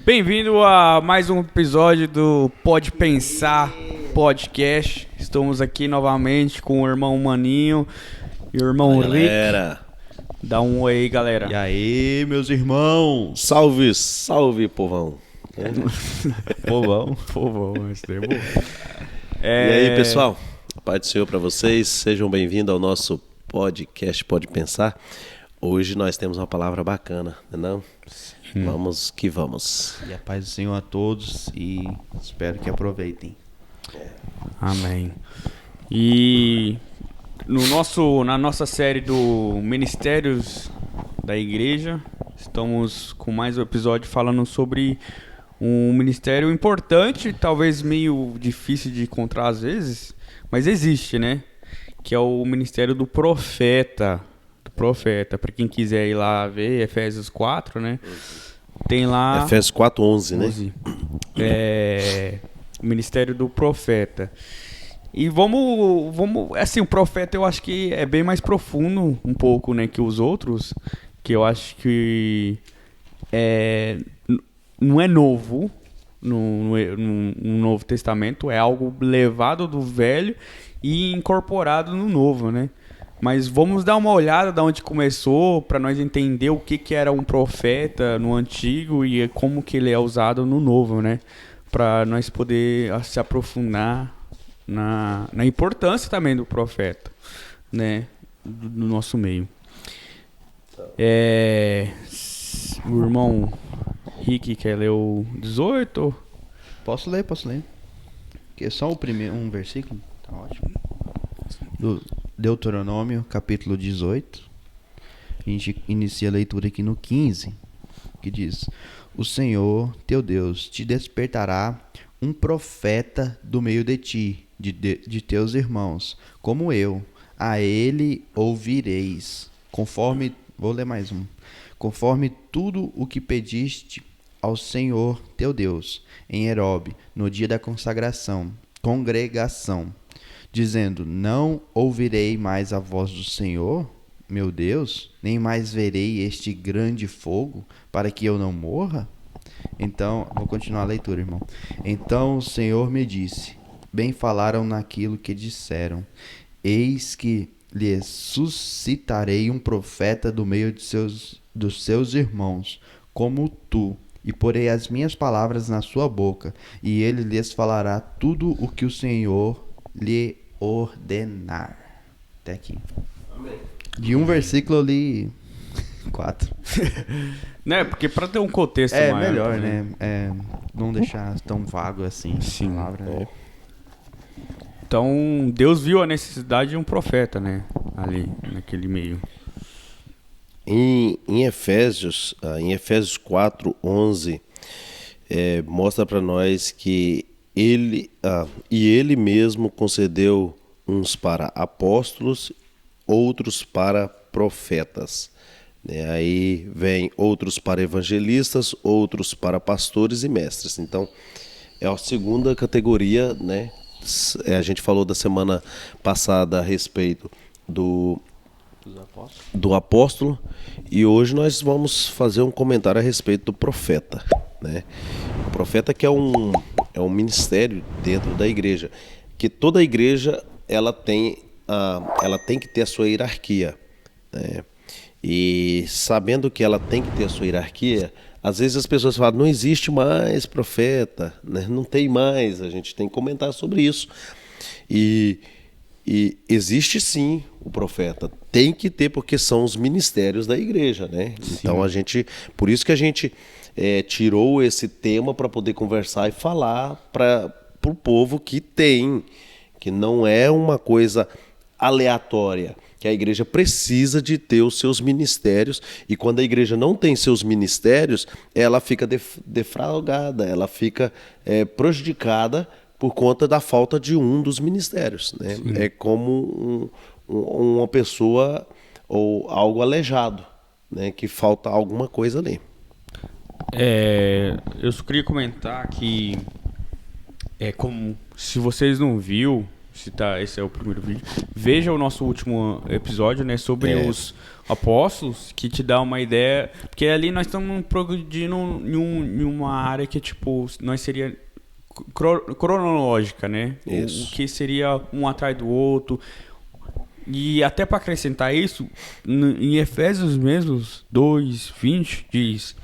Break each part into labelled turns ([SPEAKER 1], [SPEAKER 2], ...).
[SPEAKER 1] Bem-vindo a mais um episódio do Pode Pensar Podcast. Estamos aqui novamente com o irmão Maninho e o irmão Rick.
[SPEAKER 2] Galera.
[SPEAKER 1] Dá um oi aí, galera.
[SPEAKER 3] E aí, meus irmãos?
[SPEAKER 2] Salve, salve, povão.
[SPEAKER 1] Povão, isso daí é bom.
[SPEAKER 2] E aí, pessoal? Paz do Senhor para vocês. Sejam bem-vindos ao nosso podcast Pode Pensar. Hoje nós temos uma palavra bacana, não é? Vamos que vamos.
[SPEAKER 3] E a paz do Senhor a todos e espero que aproveitem.
[SPEAKER 1] Amém. E na nossa série do Ministérios da Igreja, estamos com mais um episódio falando sobre um ministério importante, talvez meio difícil de encontrar às vezes, mas existe, né? Que é o ministério do profeta. Para quem quiser ir lá ver, Efésios 4, né? Tem lá...
[SPEAKER 2] Efésios 4:11, né?
[SPEAKER 1] O ministério do profeta. E vamos... Assim, o profeta eu acho que é bem mais profundo um pouco, né? Que os outros. Que eu acho que... não é novo no Novo Testamento. É algo levado do Velho e incorporado no Novo, né? Mas vamos dar uma olhada de onde começou para nós entender o que era um profeta no Antigo e como que ele é usado no Novo, né? Para nós poder se aprofundar na importância também do profeta, né? Do nosso meio. O irmão Rick quer ler o 18?
[SPEAKER 3] Posso ler. Que é só o primeiro, um versículo, tá ótimo. Do Deuteronômio, capítulo 18. A gente inicia a leitura aqui no 15, que diz: O Senhor, teu Deus, te despertará um profeta do meio de ti, de teus irmãos, como eu. A ele ouvireis, conforme tudo o que pediste ao Senhor, teu Deus, em Herobe, no dia da congregação, dizendo: Não ouvirei mais a voz do Senhor, meu Deus, nem mais verei este grande fogo, para que eu não morra? Então, vou continuar a leitura, irmão. Então o Senhor me disse: Bem falaram naquilo que disseram. Eis que lhes suscitarei um profeta do meio dos seus irmãos, como tu, e porei as minhas palavras na sua boca, e ele lhes falará tudo o que o Senhor lhe ordenar. Até aqui.
[SPEAKER 2] Amém.
[SPEAKER 3] De um versículo eu li 4.
[SPEAKER 1] Né? Porque para ter um contexto maior,
[SPEAKER 3] melhor, né? Não deixar tão vago assim.
[SPEAKER 1] Sim.
[SPEAKER 3] A palavra, né?
[SPEAKER 1] Então, Deus viu a necessidade de um profeta, né? Ali, naquele meio.
[SPEAKER 2] Em Efésios 4:11, mostra para nós que ele mesmo concedeu uns para apóstolos, outros para profetas. Aí vem outros para evangelistas, outros para pastores e mestres. Então, é a segunda categoria, né? A gente falou da semana passada a respeito do apóstolo, e hoje nós vamos fazer um comentário a respeito do profeta, né? O profeta que é um ministério dentro da igreja, que toda igreja ela tem que ter a sua hierarquia, né? E sabendo que ela tem que ter a sua hierarquia, às vezes as pessoas falam: não existe mais profeta, né? Não tem mais. A gente tem que comentar sobre isso. E existe sim o profeta, tem que ter, porque são os ministérios da igreja, né? Sim. Então por isso que a gente tirou esse tema para poder conversar e falar para o povo que não é uma coisa aleatória, que a igreja precisa de ter os seus ministérios, e quando a igreja não tem seus ministérios, ela fica defraudada, ela fica prejudicada por conta da falta de um dos ministérios, né? É como uma pessoa ou algo aleijado, né? Que falta alguma coisa ali.
[SPEAKER 1] Eu só queria comentar que como se vocês não viu, esse é o primeiro vídeo, veja o nosso último episódio, né, sobre os apóstolos, que te dá uma ideia, porque ali nós estamos progredindo em uma área que, tipo, nós seria cronológica, né?
[SPEAKER 2] Isso.
[SPEAKER 1] O que seria um atrás do outro. E até para acrescentar isso, em Efésios mesmos 2:20 diz: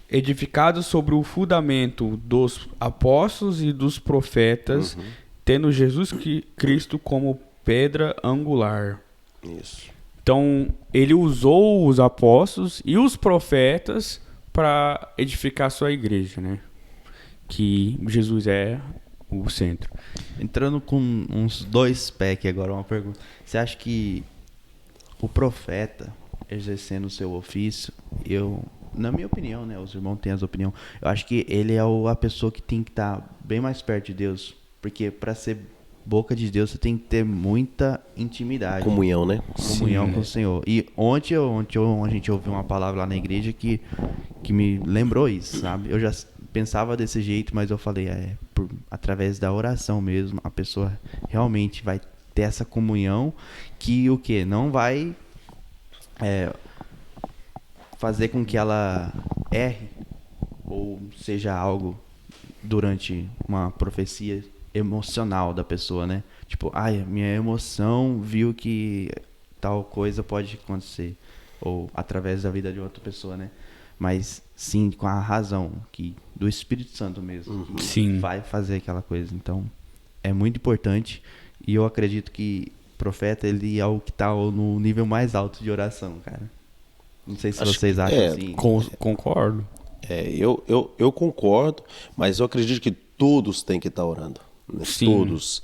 [SPEAKER 1] edificados sobre o fundamento dos apóstolos e dos profetas, tendo Jesus Cristo como pedra angular.
[SPEAKER 2] Isso.
[SPEAKER 1] Então, ele usou os apóstolos e os profetas para edificar a sua igreja, né? Que Jesus é o centro.
[SPEAKER 3] Entrando com uns 2 pés aqui agora, uma pergunta. Você acha que o profeta, exercendo o seu ofício, na minha opinião, né? Os irmãos têm as opiniões. Eu acho que ele é a pessoa que tem que estar bem mais perto de Deus. Porque para ser boca de Deus, você tem que ter muita intimidade.
[SPEAKER 2] Comunhão, né?
[SPEAKER 3] Comunhão
[SPEAKER 1] Sim.
[SPEAKER 3] com o Senhor. E ontem a gente ouviu uma palavra lá na igreja que me lembrou isso, sabe? Eu já pensava desse jeito, mas eu falei, através da oração mesmo, a pessoa realmente vai ter essa comunhão que o quê? Não vai fazer com que ela erre ou seja algo durante uma profecia emocional da pessoa, né? Tipo, minha emoção viu que tal coisa pode acontecer, ou através da vida de outra pessoa, né? Mas sim com a razão do Espírito Santo mesmo, que
[SPEAKER 1] Sim.
[SPEAKER 3] vai fazer aquela coisa. Então é muito importante, e eu acredito que o profeta, ele é o que tá no nível mais alto de oração, cara. Não sei se vocês acham assim.
[SPEAKER 1] Concordo.
[SPEAKER 2] Eu concordo, mas eu acredito que todos têm que estar orando. Né?
[SPEAKER 1] Sim.
[SPEAKER 2] Todos.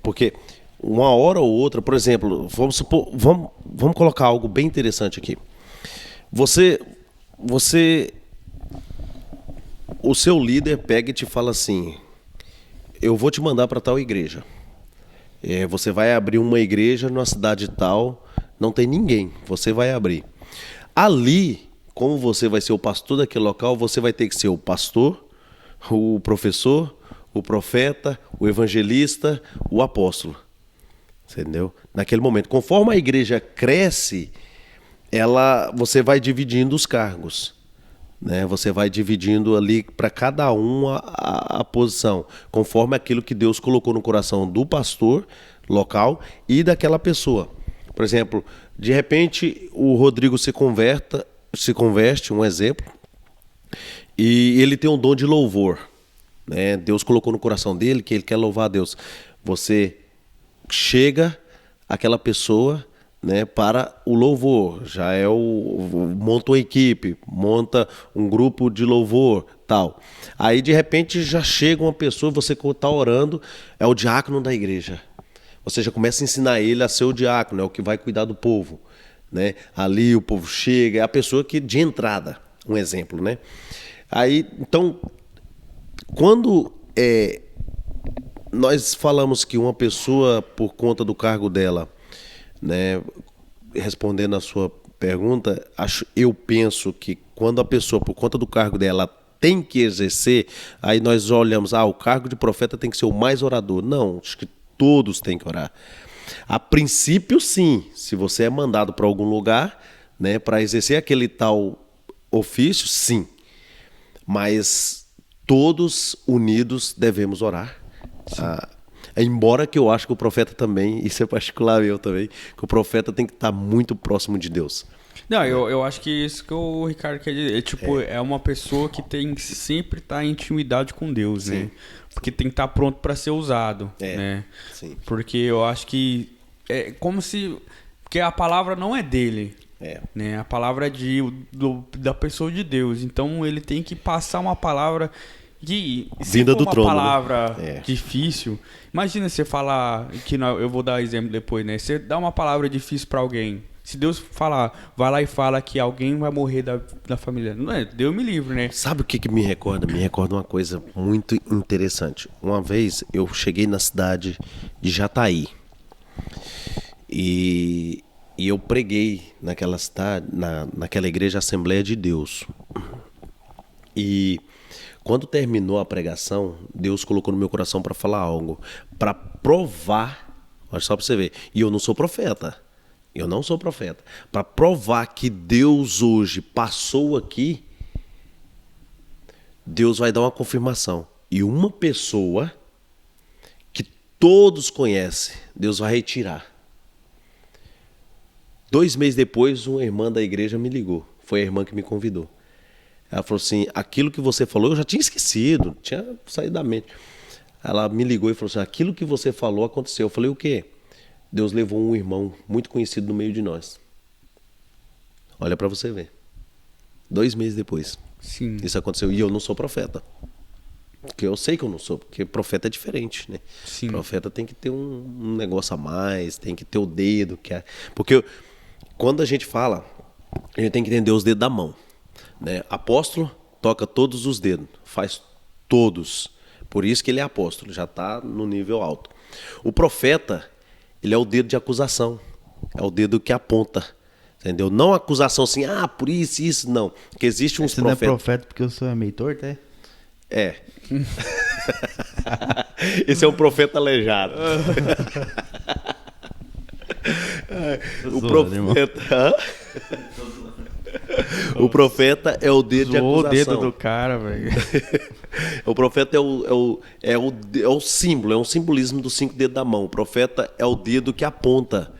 [SPEAKER 2] Porque uma hora ou outra, por exemplo, vamos colocar algo bem interessante aqui. O seu líder pega e te fala assim: eu vou te mandar para tal igreja. Você vai abrir uma igreja numa cidade tal, não tem ninguém, você vai abrir. Ali, como você vai ser o pastor daquele local, você vai ter que ser o pastor, o professor, o profeta, o evangelista, o apóstolo. Entendeu? Naquele momento, conforme a igreja cresce, você vai dividindo os cargos. Né? Você vai dividindo ali para cada um a posição, conforme aquilo que Deus colocou no coração do pastor local e daquela pessoa. Por exemplo, de repente o Rodrigo se converte, um exemplo, e ele tem um dom de louvor. Né? Deus colocou no coração dele que ele quer louvar a Deus. Você chega aquela pessoa, né, para o louvor, monta uma equipe, monta um grupo de louvor, tal. Aí de repente já chega uma pessoa, você está orando, é o diácono da igreja. Você já começa a ensinar ele a ser o diácono, é o que vai cuidar do povo, né? Ali o povo chega, é a pessoa que de entrada, um exemplo, né? Aí, então, quando nós falamos que uma pessoa, por conta do cargo dela, né, respondendo a sua pergunta, eu penso que quando a pessoa, por conta do cargo dela, tem que exercer, aí nós olhamos, o cargo de profeta tem que ser o mais orador. Não, acho que todos têm que orar. A princípio, sim, se você é mandado para algum lugar, né, para exercer aquele tal ofício, sim. Mas todos unidos devemos orar. Embora que eu acho que o profeta também, isso é particular eu também, que o profeta tem que estar muito próximo de Deus.
[SPEAKER 1] Não, eu acho que isso que o Ricardo quer dizer. É uma pessoa que tem que sempre estar em intimidade com Deus, sim, né? Porque tem que estar pronto para ser usado, né?
[SPEAKER 2] Sim.
[SPEAKER 1] Porque eu acho que é como se... Porque a palavra não é dele, né? A palavra é da pessoa de Deus. Então ele tem que passar uma palavra...
[SPEAKER 2] Vinda do trono,
[SPEAKER 1] uma palavra difícil. Imagina você falar, eu vou dar exemplo depois, né? Você dá uma palavra difícil para alguém. Se Deus falar, vai lá e fala que alguém vai morrer da família. Não é? Deus me livre, né?
[SPEAKER 2] Sabe o que me recorda? Me recorda uma coisa muito interessante. Uma vez eu cheguei na cidade de Jataí. E eu preguei naquela cidade, naquela igreja Assembleia de Deus. E Quando terminou a pregação, Deus colocou no meu coração para falar algo, para provar, olha só para você ver, e eu não sou profeta, eu não sou profeta, para provar que Deus hoje passou aqui, Deus vai dar uma confirmação. E uma pessoa que todos conhecem, Deus vai retirar. 2 meses depois, uma irmã da igreja me ligou. Foi a irmã que me convidou. Ela falou assim, aquilo que você falou, eu já tinha esquecido, tinha saído da mente. Ela me ligou e falou assim, aquilo que você falou aconteceu. Eu falei, o quê? Deus levou um irmão muito conhecido no meio de nós. Olha para você ver. 2 meses depois.
[SPEAKER 1] Sim.
[SPEAKER 2] Isso aconteceu. E eu não sou profeta. Porque eu sei que eu não sou, porque profeta é diferente, né?
[SPEAKER 1] Sim.
[SPEAKER 2] Profeta tem que ter um negócio a mais, tem que ter o dedo. Porque quando a gente fala, a gente tem que entender os dedos da mão. Né? Apóstolo toca todos os dedos, faz todos. Por isso que ele é apóstolo, já está no nível alto. O profeta, ele é o dedo de acusação, é o dedo que aponta. Entendeu? Não acusação assim, por isso, não. Porque existe uns
[SPEAKER 3] Você
[SPEAKER 2] profetas.
[SPEAKER 3] não é profeta porque eu sou meio torto, é?
[SPEAKER 2] É. Esse é um profeta aleijado. O profeta. O profeta é o dedo de
[SPEAKER 1] Zoou
[SPEAKER 2] acusação.
[SPEAKER 1] o dedo do cara, velho.
[SPEAKER 2] O profeta é o símbolo, é um simbolismo dos 5 dedos da mão. O profeta é o dedo que aponta,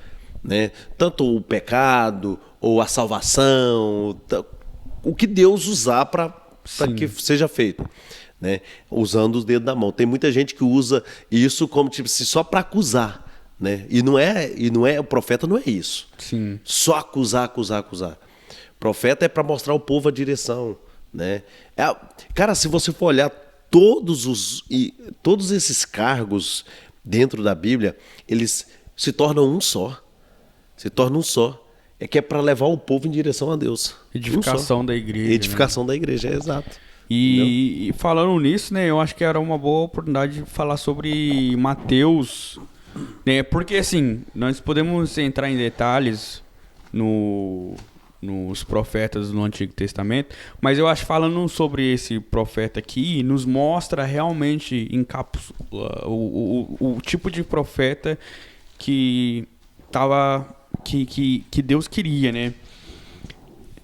[SPEAKER 2] né? Tanto o pecado ou a salvação, o que Deus usar para que seja feito, né? Usando os dedos da mão. Tem muita gente que usa isso como tipo assim, só para acusar, né? E não é, o profeta não é isso.
[SPEAKER 1] Sim.
[SPEAKER 2] Só acusar. Profeta é para mostrar ao povo a direção, né? Cara, se você for olhar todos esses cargos dentro da Bíblia, eles se tornam um só. É que é para levar o povo em direção a Deus.
[SPEAKER 1] Edificação da igreja.
[SPEAKER 2] Edificação da igreja, exato.
[SPEAKER 1] E falando nisso, né, eu acho que era uma boa oportunidade de falar sobre Mateus, né, porque assim, nós podemos entrar em detalhes nos profetas do Antigo Testamento, mas eu acho que falando sobre esse profeta aqui, nos mostra realmente o tipo de profeta que Deus queria, né?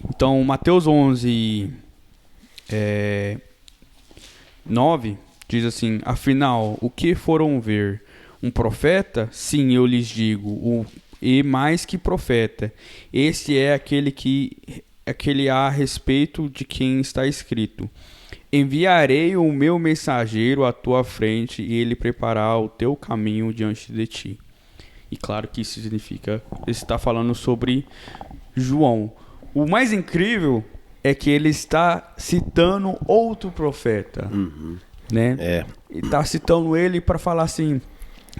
[SPEAKER 1] Então, Mateus 11, 9 diz assim: afinal, o que foram ver? Um profeta? Sim, eu lhes digo, e mais que profeta. Esse é aquele a respeito de quem está escrito: enviarei o meu mensageiro à tua frente, e ele preparará o teu caminho diante de ti. E claro que isso significa, ele está falando sobre João. O mais incrível é que ele está citando outro profeta, né? Ele está citando ele para falar assim,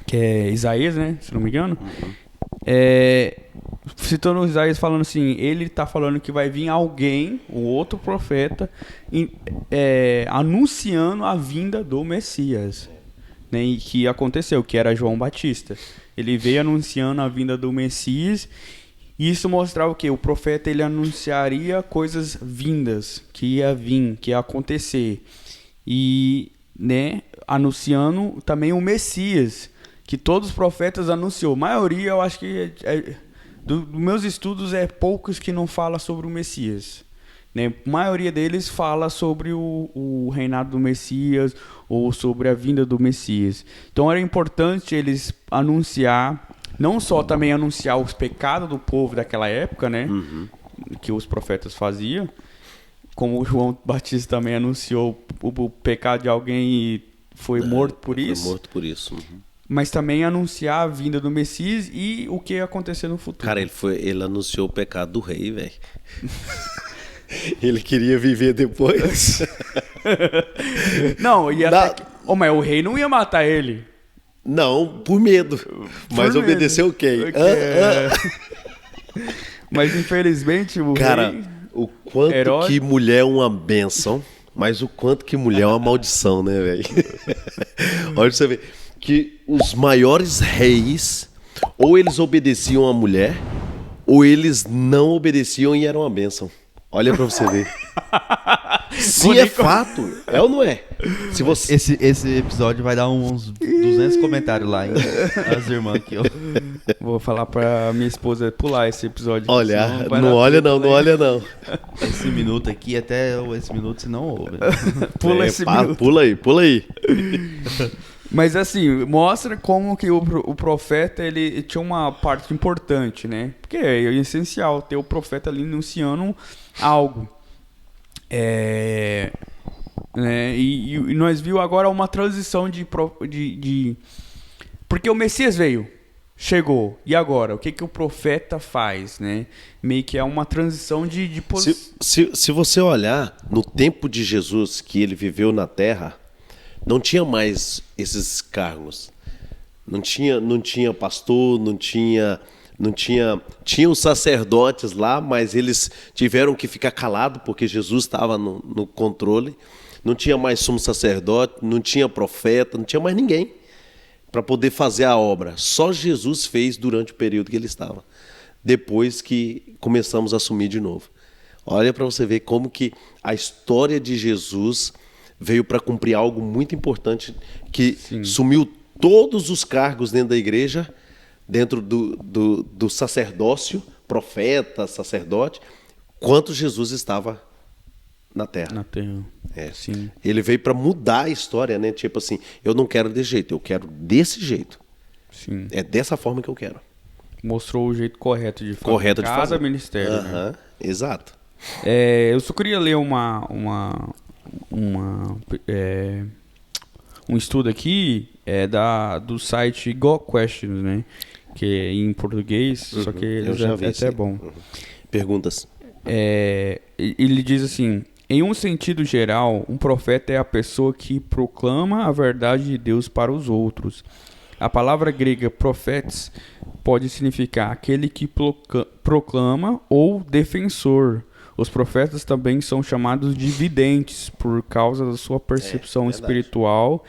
[SPEAKER 1] que é Isaías, né? Se não me engano. Citando Isaías falando assim, ele está falando que vai vir alguém, o outro profeta, anunciando a vinda do Messias, né? E que aconteceu, que era João Batista. Ele veio anunciando a vinda do Messias, e isso mostrava o quê? O profeta, ele anunciaria coisas vindas, que ia vir, que ia acontecer. E, né, anunciando também o Messias, que todos os profetas anunciou. A maioria, eu acho que, dos meus estudos, poucos que não falam sobre o Messias. Né? A maioria deles fala sobre o reinado do Messias ou sobre a vinda do Messias. Então era importante eles anunciar, não só também anunciar os pecados do povo daquela época, né? Que os profetas faziam, como o João Batista também anunciou o pecado de alguém e foi morto por isso.
[SPEAKER 2] Foi morto por isso.
[SPEAKER 1] Mas também anunciar a vinda do Messias e o que ia acontecer no futuro.
[SPEAKER 2] Cara, ele anunciou o pecado do rei, velho. Ele queria viver depois.
[SPEAKER 1] Não, mas o rei não ia matar ele.
[SPEAKER 2] Não, por medo. Mas obedeceu quem?
[SPEAKER 1] Mas infelizmente o
[SPEAKER 2] cara,
[SPEAKER 1] rei...
[SPEAKER 2] o quanto que mulher é uma bênção, mas o quanto que mulher é uma maldição, né, velho? Olha pra você ver. Que os maiores reis, ou eles obedeciam a mulher, ou eles não obedeciam e eram uma bênção. Olha pra você ver. Se é fato, é ou não é? Se você...
[SPEAKER 3] Esse episódio vai dar uns 200 comentários lá, hein? As irmãs aqui, ó.
[SPEAKER 1] Vou falar pra minha esposa pular esse episódio.
[SPEAKER 2] Olha,
[SPEAKER 1] senão vai
[SPEAKER 2] não
[SPEAKER 1] dar
[SPEAKER 2] olha
[SPEAKER 1] treta,
[SPEAKER 2] não,
[SPEAKER 1] né?
[SPEAKER 2] não olha não.
[SPEAKER 3] Esse minuto aqui, até esse minuto, se não ouve.
[SPEAKER 1] Pula esse minuto.
[SPEAKER 2] Pula aí, pula aí.
[SPEAKER 1] Mas assim, mostra como que o profeta, ele tinha uma parte importante, né? Porque é essencial ter o profeta ali anunciando algo. Né? E nós viu agora uma transição de... Porque o Messias veio, chegou, e agora? O que o profeta faz, né? Meio que é uma transição de
[SPEAKER 2] Se você olhar no tempo de Jesus, que ele viveu na terra, não tinha mais esses cargos. Não tinha pastor, tinha os sacerdotes lá, mas eles tiveram que ficar calados porque Jesus estava no controle. Não tinha mais sumo sacerdote, não tinha profeta, não tinha mais ninguém para poder fazer a obra. Só Jesus fez durante o período que ele estava. Depois que começamos a assumir de novo. Olha para você ver como que a história de Jesus veio para cumprir algo muito importante, que sumiu todos os cargos dentro da igreja, dentro do sacerdócio, profeta, sacerdote, quanto Jesus estava na terra.
[SPEAKER 1] Na terra. Sim.
[SPEAKER 2] Ele veio para mudar a história, né? Tipo assim, eu não quero desse jeito, eu quero desse jeito.
[SPEAKER 1] Sim.
[SPEAKER 2] É dessa forma que eu quero.
[SPEAKER 1] Mostrou o jeito correto de fazer.
[SPEAKER 2] Correto de
[SPEAKER 1] Casa,
[SPEAKER 2] fazer.
[SPEAKER 1] ministério. Né?
[SPEAKER 2] Exato.
[SPEAKER 1] Eu só queria ler um estudo aqui do site Go Questions, né? Que é em português, só que eles é até bom.
[SPEAKER 2] Perguntas.
[SPEAKER 1] Ele diz assim: em um sentido geral, um profeta é a pessoa que proclama a verdade de Deus para os outros. A palavra grega profetes pode significar aquele que proclama ou defensor. Os profetas também são chamados de videntes por causa da sua percepção espiritual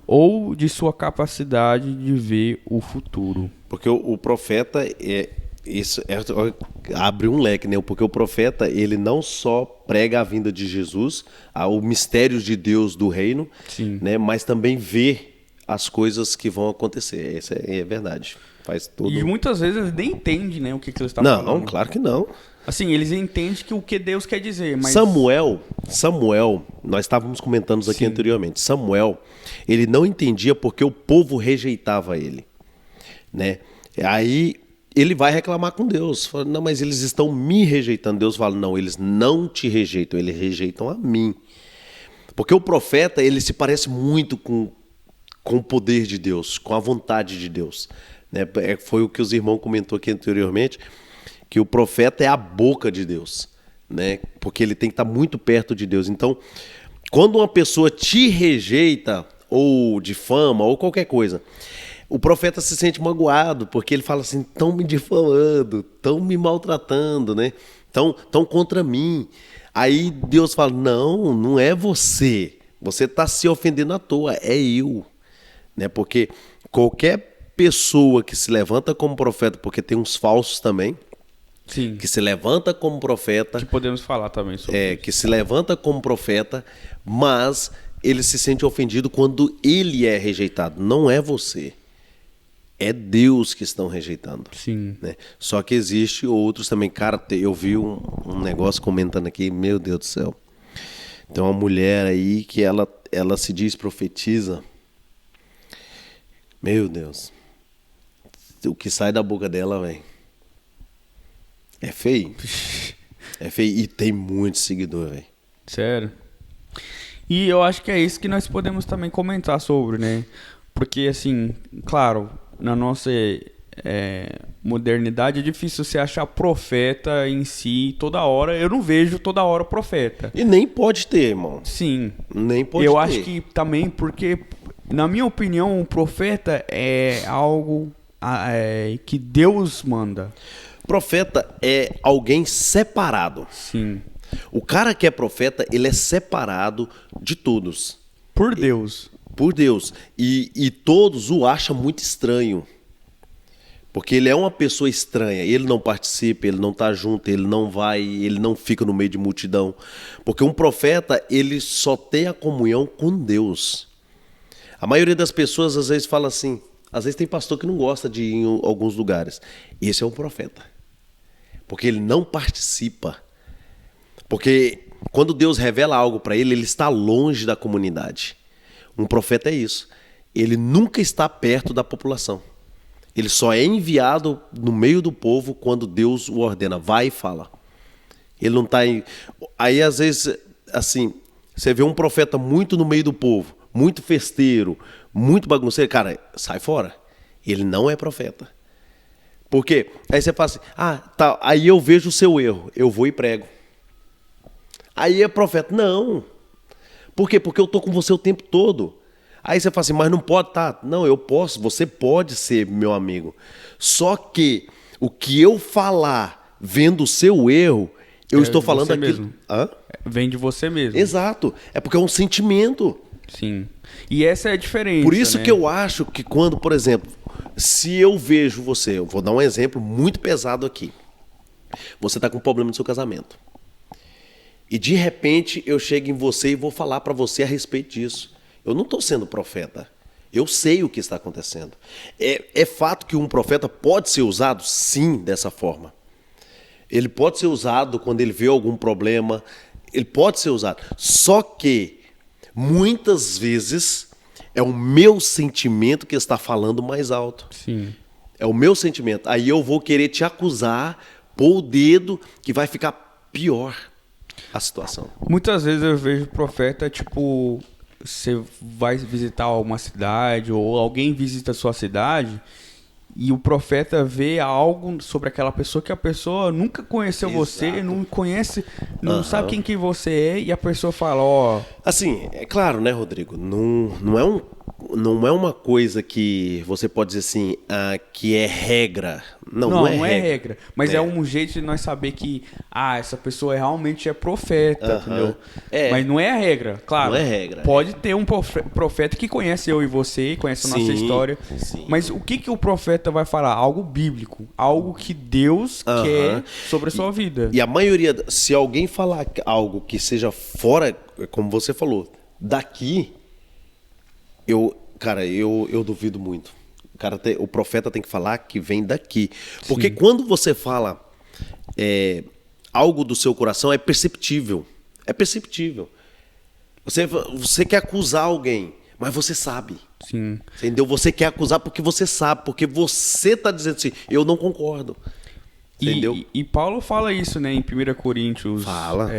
[SPEAKER 1] ou de sua capacidade de ver o futuro.
[SPEAKER 2] Porque o profeta abre um leque, né? Porque o profeta, ele não só prega a vinda de Jesus, o mistério de Deus do reino, né? Mas também vê as coisas que vão acontecer. Isso é verdade. Faz todo...
[SPEAKER 1] E muitas vezes eles nem entendem, né, o que eles estão falando.
[SPEAKER 2] Não, claro que não.
[SPEAKER 1] Assim, eles entendem o que Deus quer dizer, mas...
[SPEAKER 2] Samuel, nós estávamos comentando aqui anteriormente. Samuel, ele não entendia porque o povo rejeitava ele, né? Aí ele vai reclamar com Deus. Fala, não, mas eles estão me rejeitando. Deus fala, não, eles não te rejeitam, eles rejeitam a mim. Porque o profeta, ele se parece muito com o poder de Deus, com a vontade de Deus, né? Foi o que os irmãos comentou aqui anteriormente, que o profeta é a boca de Deus, né? Porque ele tem que estar muito perto de Deus. Então, quando uma pessoa te rejeita, ou difama, ou qualquer coisa, o profeta se sente magoado, porque ele fala assim, estão me difamando, estão me maltratando, né? Estão contra mim. Aí Deus fala, não é você. Você está se ofendendo à toa, é eu. Né? Porque qualquer pessoa que se levanta como profeta, porque tem uns falsos também,
[SPEAKER 1] Sim.
[SPEAKER 2] que se levanta como profeta,
[SPEAKER 1] que podemos falar também sobre isso.
[SPEAKER 2] que se levanta como profeta, mas ele se sente ofendido quando ele é rejeitado. Não é você. É Deus que estão rejeitando.
[SPEAKER 1] Sim.
[SPEAKER 2] Né? Só que existe outros também. Cara, eu vi um negócio comentando aqui, meu Deus do céu. Tem uma mulher aí que ela se diz profetiza. Meu Deus. O que sai da boca dela, velho. É feio. É feio. E tem muito seguidor, velho.
[SPEAKER 1] Sério. E eu acho que é isso que nós podemos também comentar sobre, né? Porque, assim, claro, na nossa modernidade é difícil você achar profeta em si toda hora. Eu não vejo toda hora profeta.
[SPEAKER 2] E nem pode ter, irmão.
[SPEAKER 1] Sim.
[SPEAKER 2] Nem pode
[SPEAKER 1] eu
[SPEAKER 2] ter.
[SPEAKER 1] acho que também porque, na minha opinião, um profeta é algo que Deus manda.
[SPEAKER 2] Profeta é alguém separado.
[SPEAKER 1] Sim.
[SPEAKER 2] O cara que é profeta, ele é separado de todos.
[SPEAKER 1] Por Deus.
[SPEAKER 2] Por Deus. E todos o acham muito estranho. Porque ele é uma pessoa estranha, ele não participa, ele não está junto, ele não vai, ele não fica no meio de multidão. Porque um profeta, ele só tem a comunhão com Deus. A maioria das pessoas às vezes fala assim, às vezes tem pastor que não gosta de ir em alguns lugares. Esse é um profeta. Porque ele não participa. Porque quando Deus revela algo para ele, ele está longe da comunidade. Um profeta é isso. Ele nunca está perto da população. Ele só é enviado no meio do povo quando Deus o ordena. Vai e fala. Ele não está em... Aí, às vezes, assim, você vê um profeta muito no meio do povo, muito festeiro, muito bagunceiro. Cara, sai fora. Ele não é profeta. Por quê? Aí você fala assim, tá, aí eu vejo o seu erro, eu vou e prego. Aí é profeta. Não. Por quê? Porque eu estou com você o tempo todo. Aí você fala assim, mas não pode, tá? Não, eu posso, você pode ser meu amigo. Só que o que eu falar vendo o seu erro, eu estou falando aquilo.
[SPEAKER 1] Mesmo.
[SPEAKER 2] Hã?
[SPEAKER 1] Vem de você mesmo.
[SPEAKER 2] Exato. É porque é um sentimento.
[SPEAKER 1] Sim. E essa é a diferença.
[SPEAKER 2] Por isso
[SPEAKER 1] né?
[SPEAKER 2] que eu acho que quando, por exemplo, se eu vejo você, eu vou dar um exemplo muito pesado aqui. Você está com um problema no seu casamento. E de repente eu chego em você e vou falar para você a respeito disso. Eu não estou sendo profeta. Eu sei o que está acontecendo. É fato que um profeta pode ser usado, sim, dessa forma. Ele pode ser usado quando ele vê algum problema. Ele pode ser usado. Só que, muitas vezes, é o meu sentimento que está falando mais alto.
[SPEAKER 1] Sim.
[SPEAKER 2] É o meu sentimento. Aí eu vou querer te acusar, pôr o dedo, que vai ficar pior a situação.
[SPEAKER 1] Muitas vezes eu vejo profeta, tipo... Você vai visitar uma cidade ou alguém visita a sua cidade e o profeta vê algo sobre aquela pessoa que a pessoa nunca conheceu. Exato. Você, não conhece, não sabe quem que você é e a pessoa fala, ó...
[SPEAKER 2] Assim, é claro, né, Rodrigo? Não é uma coisa que você pode dizer assim, que é regra. Não é regra.
[SPEAKER 1] Mas é um jeito de nós saber que essa pessoa realmente é profeta, entendeu? Mas não é a regra, claro.
[SPEAKER 2] Não é regra.
[SPEAKER 1] Pode ter um profeta que conhece eu e você, conhece a nossa história. Sim. Mas o que o profeta vai falar? Algo bíblico. Algo que Deus quer sobre a sua vida.
[SPEAKER 2] E a maioria, se alguém falar algo que seja fora, como você falou, daqui... Eu duvido muito. O profeta tem que falar que vem daqui. Porque quando você fala algo do seu coração, é perceptível. É perceptível. Você quer acusar alguém, mas você sabe.
[SPEAKER 1] Sim.
[SPEAKER 2] Entendeu? Você quer acusar porque você sabe, porque você está dizendo assim, eu não concordo. Entendeu?
[SPEAKER 1] E Paulo fala isso, né, em 1 Coríntios.
[SPEAKER 2] Fala.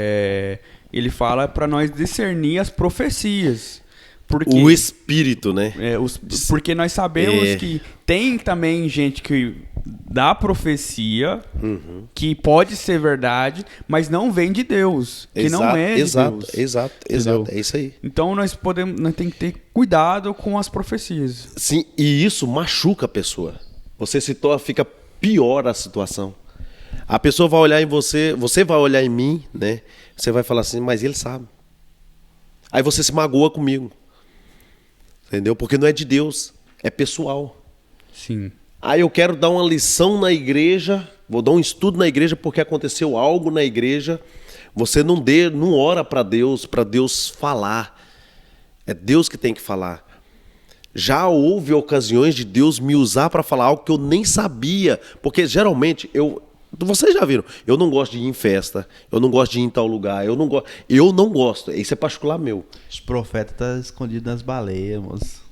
[SPEAKER 1] Ele fala para nós discernir as profecias. Porque,
[SPEAKER 2] o espírito, né?
[SPEAKER 1] Porque nós sabemos que tem também gente que dá profecia, que pode ser verdade, mas não vem de Deus, que não é de Deus.
[SPEAKER 2] Exato, é isso aí.
[SPEAKER 1] Então nós temos que ter cuidado com as profecias.
[SPEAKER 2] Sim, e isso machuca a pessoa. Você fica pior a situação. A pessoa vai olhar em você vai olhar em mim, né? Você vai falar assim, mas ele sabe. Aí você se magoa comigo. Entendeu? Porque não é de Deus, é pessoal.
[SPEAKER 1] Sim.
[SPEAKER 2] Aí eu quero dar uma lição na igreja, vou dar um estudo na igreja porque aconteceu algo na igreja. Você não ora para Deus falar. É Deus que tem que falar. Já houve ocasiões de Deus me usar para falar algo que eu nem sabia, porque geralmente vocês já viram, eu não gosto de ir em festa, eu não gosto de ir em tal lugar, eu não gosto, isso é particular meu.
[SPEAKER 3] Os profetas estão escondidos nas baleias, moço.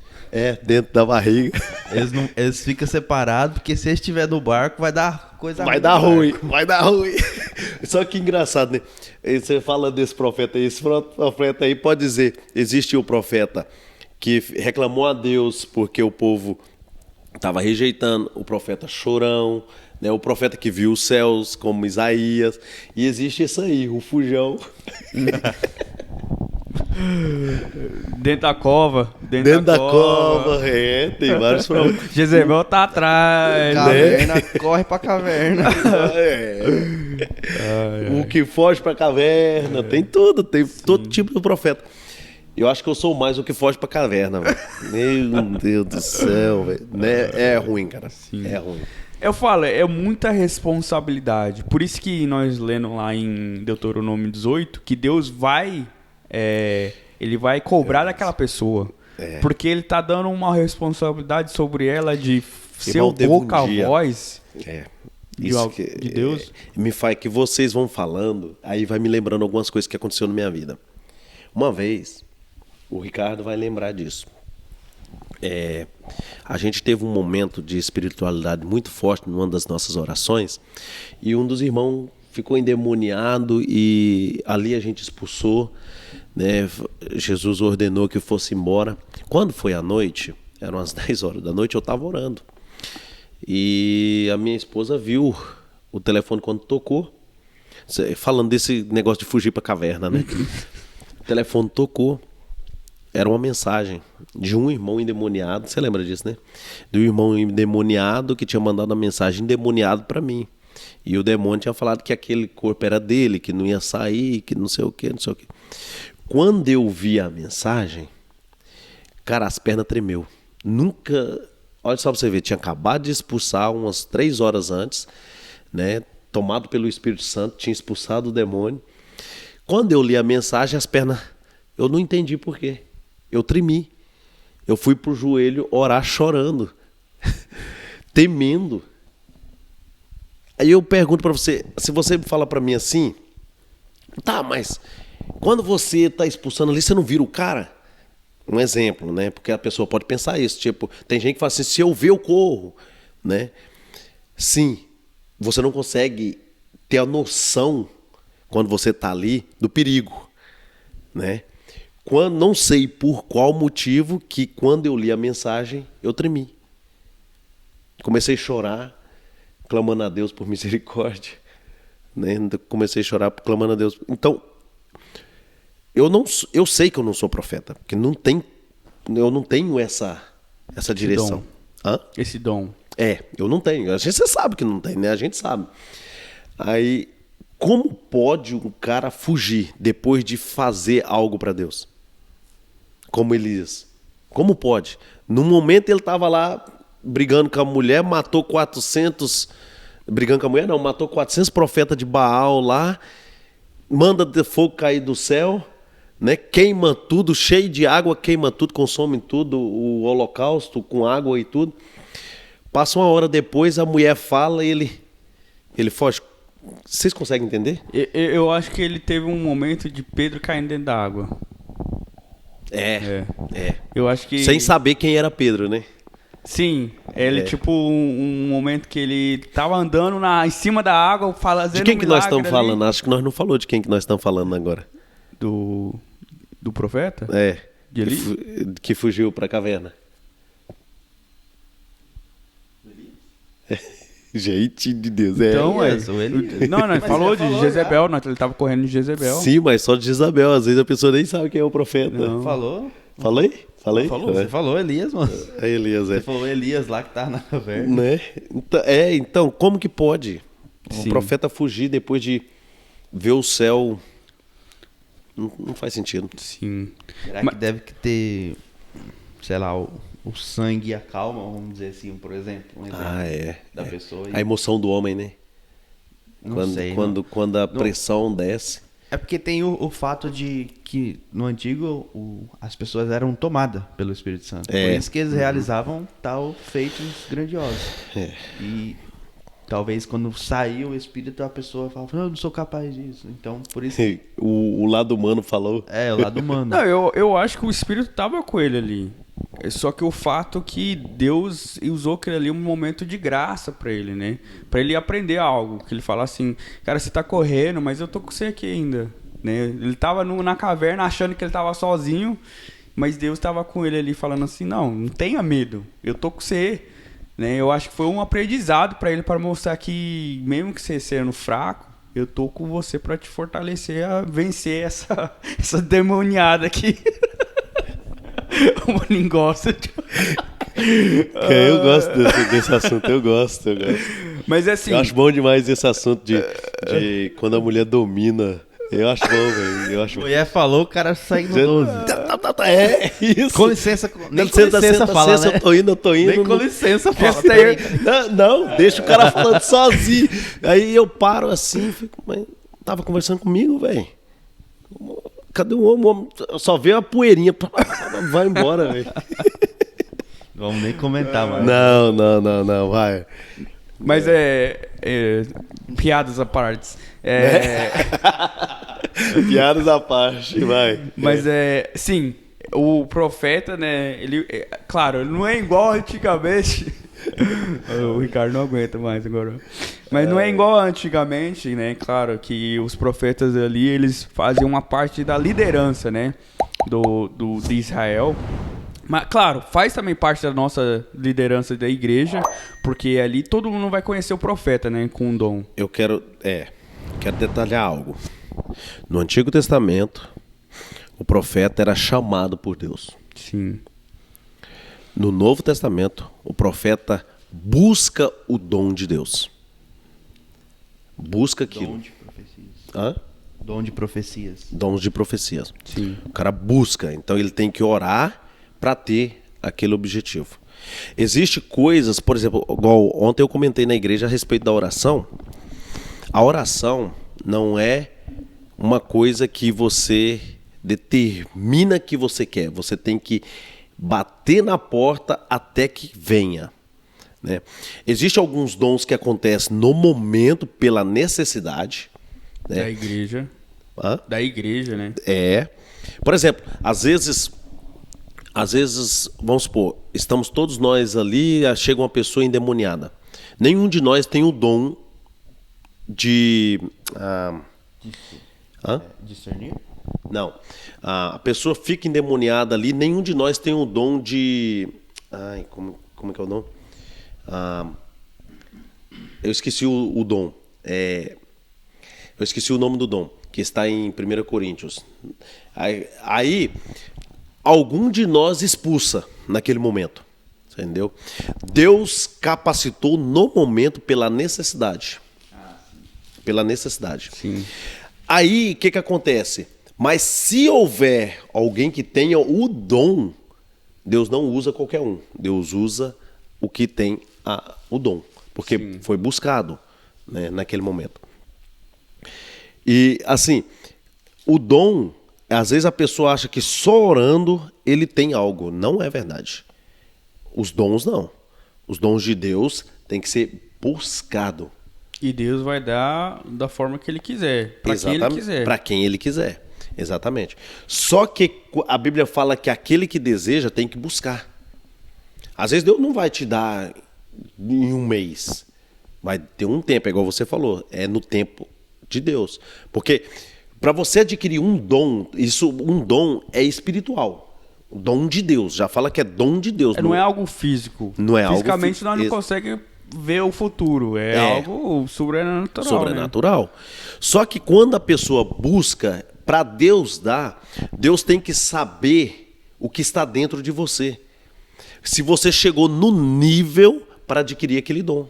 [SPEAKER 2] Dentro da barriga.
[SPEAKER 3] Eles ficam separados, porque se eles estiverem no barco, vai dar coisa
[SPEAKER 2] ruim. Vai dar ruim. Só que engraçado, né? Você fala desse profeta aí, esse profeta aí pode dizer, existe o profeta que reclamou a Deus porque o povo estava rejeitando, o profeta chorão, né? O profeta que viu os céus, como Isaías, e existe isso aí, o fujão.
[SPEAKER 1] Dentro da cova.
[SPEAKER 2] Dentro da cova, tem vários problemas.
[SPEAKER 1] Jezebel tá atrás.
[SPEAKER 3] Caverna, corre pra caverna.
[SPEAKER 2] O que foge pra caverna, tem tudo, tem todo tipo de profeta. Eu acho que eu sou mais o que foge pra caverna, velho. Meu Deus do céu, velho. É ruim, cara. Sim. É ruim.
[SPEAKER 1] Eu falo, é muita responsabilidade. Por isso que nós lendo lá em Deuteronômio 18, que Deus vai... ele vai cobrar daquela pessoa. Porque ele tá dando uma responsabilidade sobre ela de ser o boca-voz de Deus.
[SPEAKER 2] Me faz que vocês vão falando, aí vai me lembrando algumas coisas que aconteceu na minha vida. Uma vez, o Ricardo vai lembrar disso. A gente teve um momento de espiritualidade muito forte numa das nossas orações e um dos irmãos ficou endemoniado e ali a gente expulsou, né? Jesus ordenou que fosse embora. Quando foi à noite, eram as 10 horas da noite, eu estava orando e a minha esposa viu o telefone quando tocou, falando desse negócio de fugir para a caverna, né? O telefone tocou. Era uma mensagem de um irmão endemoniado. Você lembra disso, né? De um irmão endemoniado que tinha mandado uma mensagem endemoniado para mim. E o demônio tinha falado que aquele corpo era dele, que não ia sair, que não sei o que, não sei o que. Quando eu vi a mensagem, cara, as pernas tremeu. Nunca... Olha só pra você ver, tinha acabado de expulsar umas 3 horas antes, né? Tomado pelo Espírito Santo, tinha expulsado o demônio. Quando eu li a mensagem, as pernas... Eu não entendi por quê. Eu tremi. Eu fui pro joelho orar chorando. Temendo. Aí eu pergunto para você, se você fala para mim assim, tá, mas quando você tá expulsando ali, você não vira o cara? Um exemplo, né? Porque a pessoa pode pensar isso, tipo, tem gente que fala assim, se eu ver eu corro, né? Sim, você não consegue ter a noção, quando você tá ali, do perigo, né? Não sei por qual motivo que quando eu li a mensagem, eu tremi. Comecei a chorar, clamando a Deus por misericórdia, né? Comecei a chorar clamando a Deus. Então, eu sei que eu não sou profeta, porque eu não tenho essa direção.
[SPEAKER 1] Dom.
[SPEAKER 2] Hã?
[SPEAKER 1] Esse dom.
[SPEAKER 2] Eu não tenho. Você sabe que não tem, né? A gente sabe. Aí, como pode um cara fugir depois de fazer algo para Deus? Como Elias. Como pode? No momento ele estava lá brigando com a mulher, matou 400... Brigando com a mulher não, matou 400 profetas de Baal lá, manda de fogo cair do céu, né? Queima tudo, cheio de água, queima tudo, consome tudo, o holocausto com água e tudo. Passa uma hora depois, a mulher fala e ele foge. Vocês conseguem entender?
[SPEAKER 1] Eu acho que ele teve um momento de Pedro caindo dentro da água. Eu acho que...
[SPEAKER 2] Sem saber quem era Pedro, né?
[SPEAKER 1] Sim, ele tipo um momento que ele tava andando em cima da água, fazendo
[SPEAKER 2] de quem que nós estamos falando? Acho que nós não falou de quem que nós estamos falando agora.
[SPEAKER 1] Do profeta? De Eli?
[SPEAKER 2] Que fugiu para a caverna. Gente de Deus,
[SPEAKER 1] então, Não, falou de Jezebel, ele tava correndo de Jezebel.
[SPEAKER 2] Sim, mas só de Jezabel, às vezes a pessoa nem sabe quem é o profeta.
[SPEAKER 3] Não. Falou?
[SPEAKER 2] Falei?
[SPEAKER 3] Você falou Elias, mano.
[SPEAKER 2] Elias,
[SPEAKER 3] Você falou Elias lá que tá na caverna.
[SPEAKER 2] Né? Então, como que pode um profeta fugir depois de ver o céu? Não faz sentido.
[SPEAKER 1] Sim.
[SPEAKER 3] Será que deve ter, sei lá, o sangue e a calma, vamos dizer assim, por exemplo. Um exemplo da pessoa.
[SPEAKER 2] A emoção do homem, né? Quando a pressão desce.
[SPEAKER 3] É porque tem o fato de que no antigo as pessoas eram tomadas pelo Espírito Santo. Por isso que eles realizavam tal feitos grandiosos. E talvez quando saiu o Espírito, a pessoa falava, eu não sou capaz disso. Então, por isso...
[SPEAKER 2] o lado humano falou.
[SPEAKER 3] O lado humano.
[SPEAKER 1] Não, eu acho que o Espírito tava com ele ali. Só que o fato que Deus usou aquele ali um momento de graça pra ele, né? Pra ele aprender algo. Que ele fala assim, cara, você tá correndo, mas eu tô com você aqui ainda. Né? Ele tava na caverna achando que ele tava sozinho, mas Deus tava com ele ali falando assim, não tenha medo, eu tô com você. Né? Eu acho que foi um aprendizado pra ele, para mostrar que mesmo que você sendo fraco, eu tô com você pra te fortalecer a vencer essa demoniada aqui. O Maninho gosta de...
[SPEAKER 2] Eu gosto desse assunto, eu gosto.
[SPEAKER 1] Mas assim...
[SPEAKER 2] Eu acho bom demais esse assunto de quando a mulher domina Eu acho bom, velho. Eu acho bom.
[SPEAKER 3] Mulher falou, o cara sai no 12.
[SPEAKER 2] É, isso.
[SPEAKER 3] Com licença, nem com
[SPEAKER 2] Senta,
[SPEAKER 3] licença
[SPEAKER 2] senta,
[SPEAKER 3] fala,
[SPEAKER 2] senta,
[SPEAKER 3] né?
[SPEAKER 2] eu tô indo.
[SPEAKER 3] Nem com licença fala.
[SPEAKER 2] Esse daí- não, deixa o cara falando sozinho. Aí eu paro assim, fico, mas tava conversando comigo, velho. Cadê o homem? O homem só vê uma poeirinha. Vai embora, velho.
[SPEAKER 3] Vamos nem comentar mais.
[SPEAKER 2] Não, vai.
[SPEAKER 1] Mas piadas à parte.
[SPEAKER 2] Piadas à parte, vai.
[SPEAKER 1] Mas sim, o profeta, né? Ele, claro, ele não é igual antigamente. O Ricardo não aguenta mais agora. Mas não é igual antigamente, né? Claro que os profetas ali, eles faziam uma parte da liderança, né? De Israel. Mas, claro, faz também parte da nossa liderança da igreja, porque ali todo mundo vai conhecer o profeta, né? Com um dom.
[SPEAKER 2] Eu quero detalhar algo. No Antigo Testamento, o profeta era chamado por Deus.
[SPEAKER 1] Sim.
[SPEAKER 2] No Novo Testamento, o profeta busca o dom de Deus. Busca aquilo.
[SPEAKER 3] Dom de profecias.
[SPEAKER 2] Hã?
[SPEAKER 3] Dom de profecias.
[SPEAKER 2] Dons de profecias.
[SPEAKER 1] Sim.
[SPEAKER 2] O cara busca, então ele tem que orar para ter aquele objetivo. Existem coisas, por exemplo, igual ontem eu comentei na igreja a respeito da oração. A oração não é uma coisa que você determina que você quer. Você tem que bater na porta até que venha, né? Existem alguns dons que acontecem no momento pela necessidade, né?
[SPEAKER 1] Da igreja.
[SPEAKER 2] Hã?
[SPEAKER 1] Da igreja, né?
[SPEAKER 2] Por exemplo, às vezes, vamos supor, estamos todos nós ali, chega uma pessoa endemoniada. Nenhum de nós tem o dom de...
[SPEAKER 3] Discernir?
[SPEAKER 2] Não. A pessoa fica endemoniada ali, nenhum de nós tem o dom de... Ai, como é que é o nome? Eu esqueci o dom. Eu esqueci o nome do dom, que está em 1 Coríntios. Aí, algum de nós expulsa naquele momento. Entendeu? Deus capacitou no momento pela necessidade. Pela necessidade.
[SPEAKER 1] Sim.
[SPEAKER 2] Aí, o que acontece? Mas se houver alguém que tenha o dom, Deus não usa qualquer um. Deus usa o que tem o dom. Porque foi buscado, né, naquele momento. E, assim, o dom, às vezes a pessoa acha que só orando ele tem algo. Não é verdade. Os dons não. Os dons de Deus tem que ser buscado.
[SPEAKER 1] E Deus vai dar da forma que Ele quiser. Para quem Ele quiser.
[SPEAKER 2] Para quem Ele quiser. Exatamente. Só que a Bíblia fala que aquele que deseja tem que buscar. Às vezes Deus não vai te dar em um mês. Vai ter um tempo, é igual você falou. É no tempo de Deus. Porque para você adquirir um dom, um dom é espiritual. O dom de Deus. Já fala que é dom de Deus.
[SPEAKER 1] Não é algo físico.
[SPEAKER 2] Não é
[SPEAKER 1] Fisicamente
[SPEAKER 2] algo
[SPEAKER 1] nós não conseguimos ver o futuro. É algo sobrenatural.
[SPEAKER 2] Sobrenatural. Né? Só que quando a pessoa busca para Deus dar, Deus tem que saber o que está dentro de você. Se você chegou no nível para adquirir aquele dom.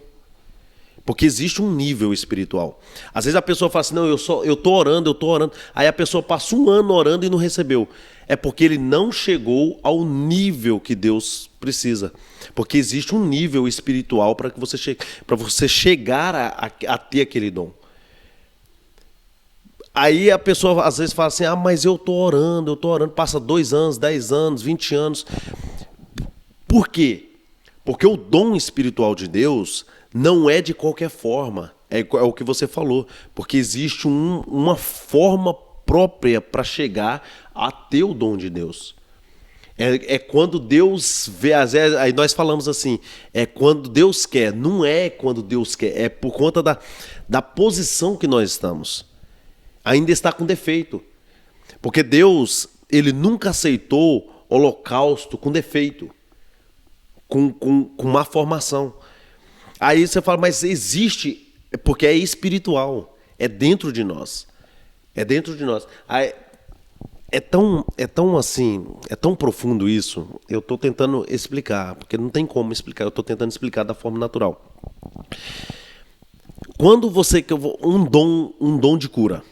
[SPEAKER 2] Porque existe um nível espiritual. Às vezes a pessoa fala assim, não, eu tô orando. Aí a pessoa passa um ano orando e não recebeu. É porque ele não chegou ao nível que Deus precisa. Porque existe um nível espiritual para você chegar a ter aquele dom. Aí a pessoa às vezes fala assim, mas eu tô orando. Passa 2 anos, 10 anos, 20 anos. Por quê? Porque o dom espiritual de Deus não é de qualquer forma. É o que você falou. Porque existe uma forma própria para chegar a ter o dom de Deus. É quando Deus vê, às vezes, aí nós falamos assim, é quando Deus quer, não é quando Deus quer, é por conta da posição que nós estamos. Ainda está com defeito. Porque Deus, ele nunca aceitou holocausto com defeito, com má formação. Aí você fala, mas existe, porque é espiritual, é dentro de nós. É dentro de nós. Aí, é tão assim, é tão profundo isso. Eu estou tentando explicar, porque não tem como explicar. Eu estou tentando explicar da forma natural. Quando você um dom de cura,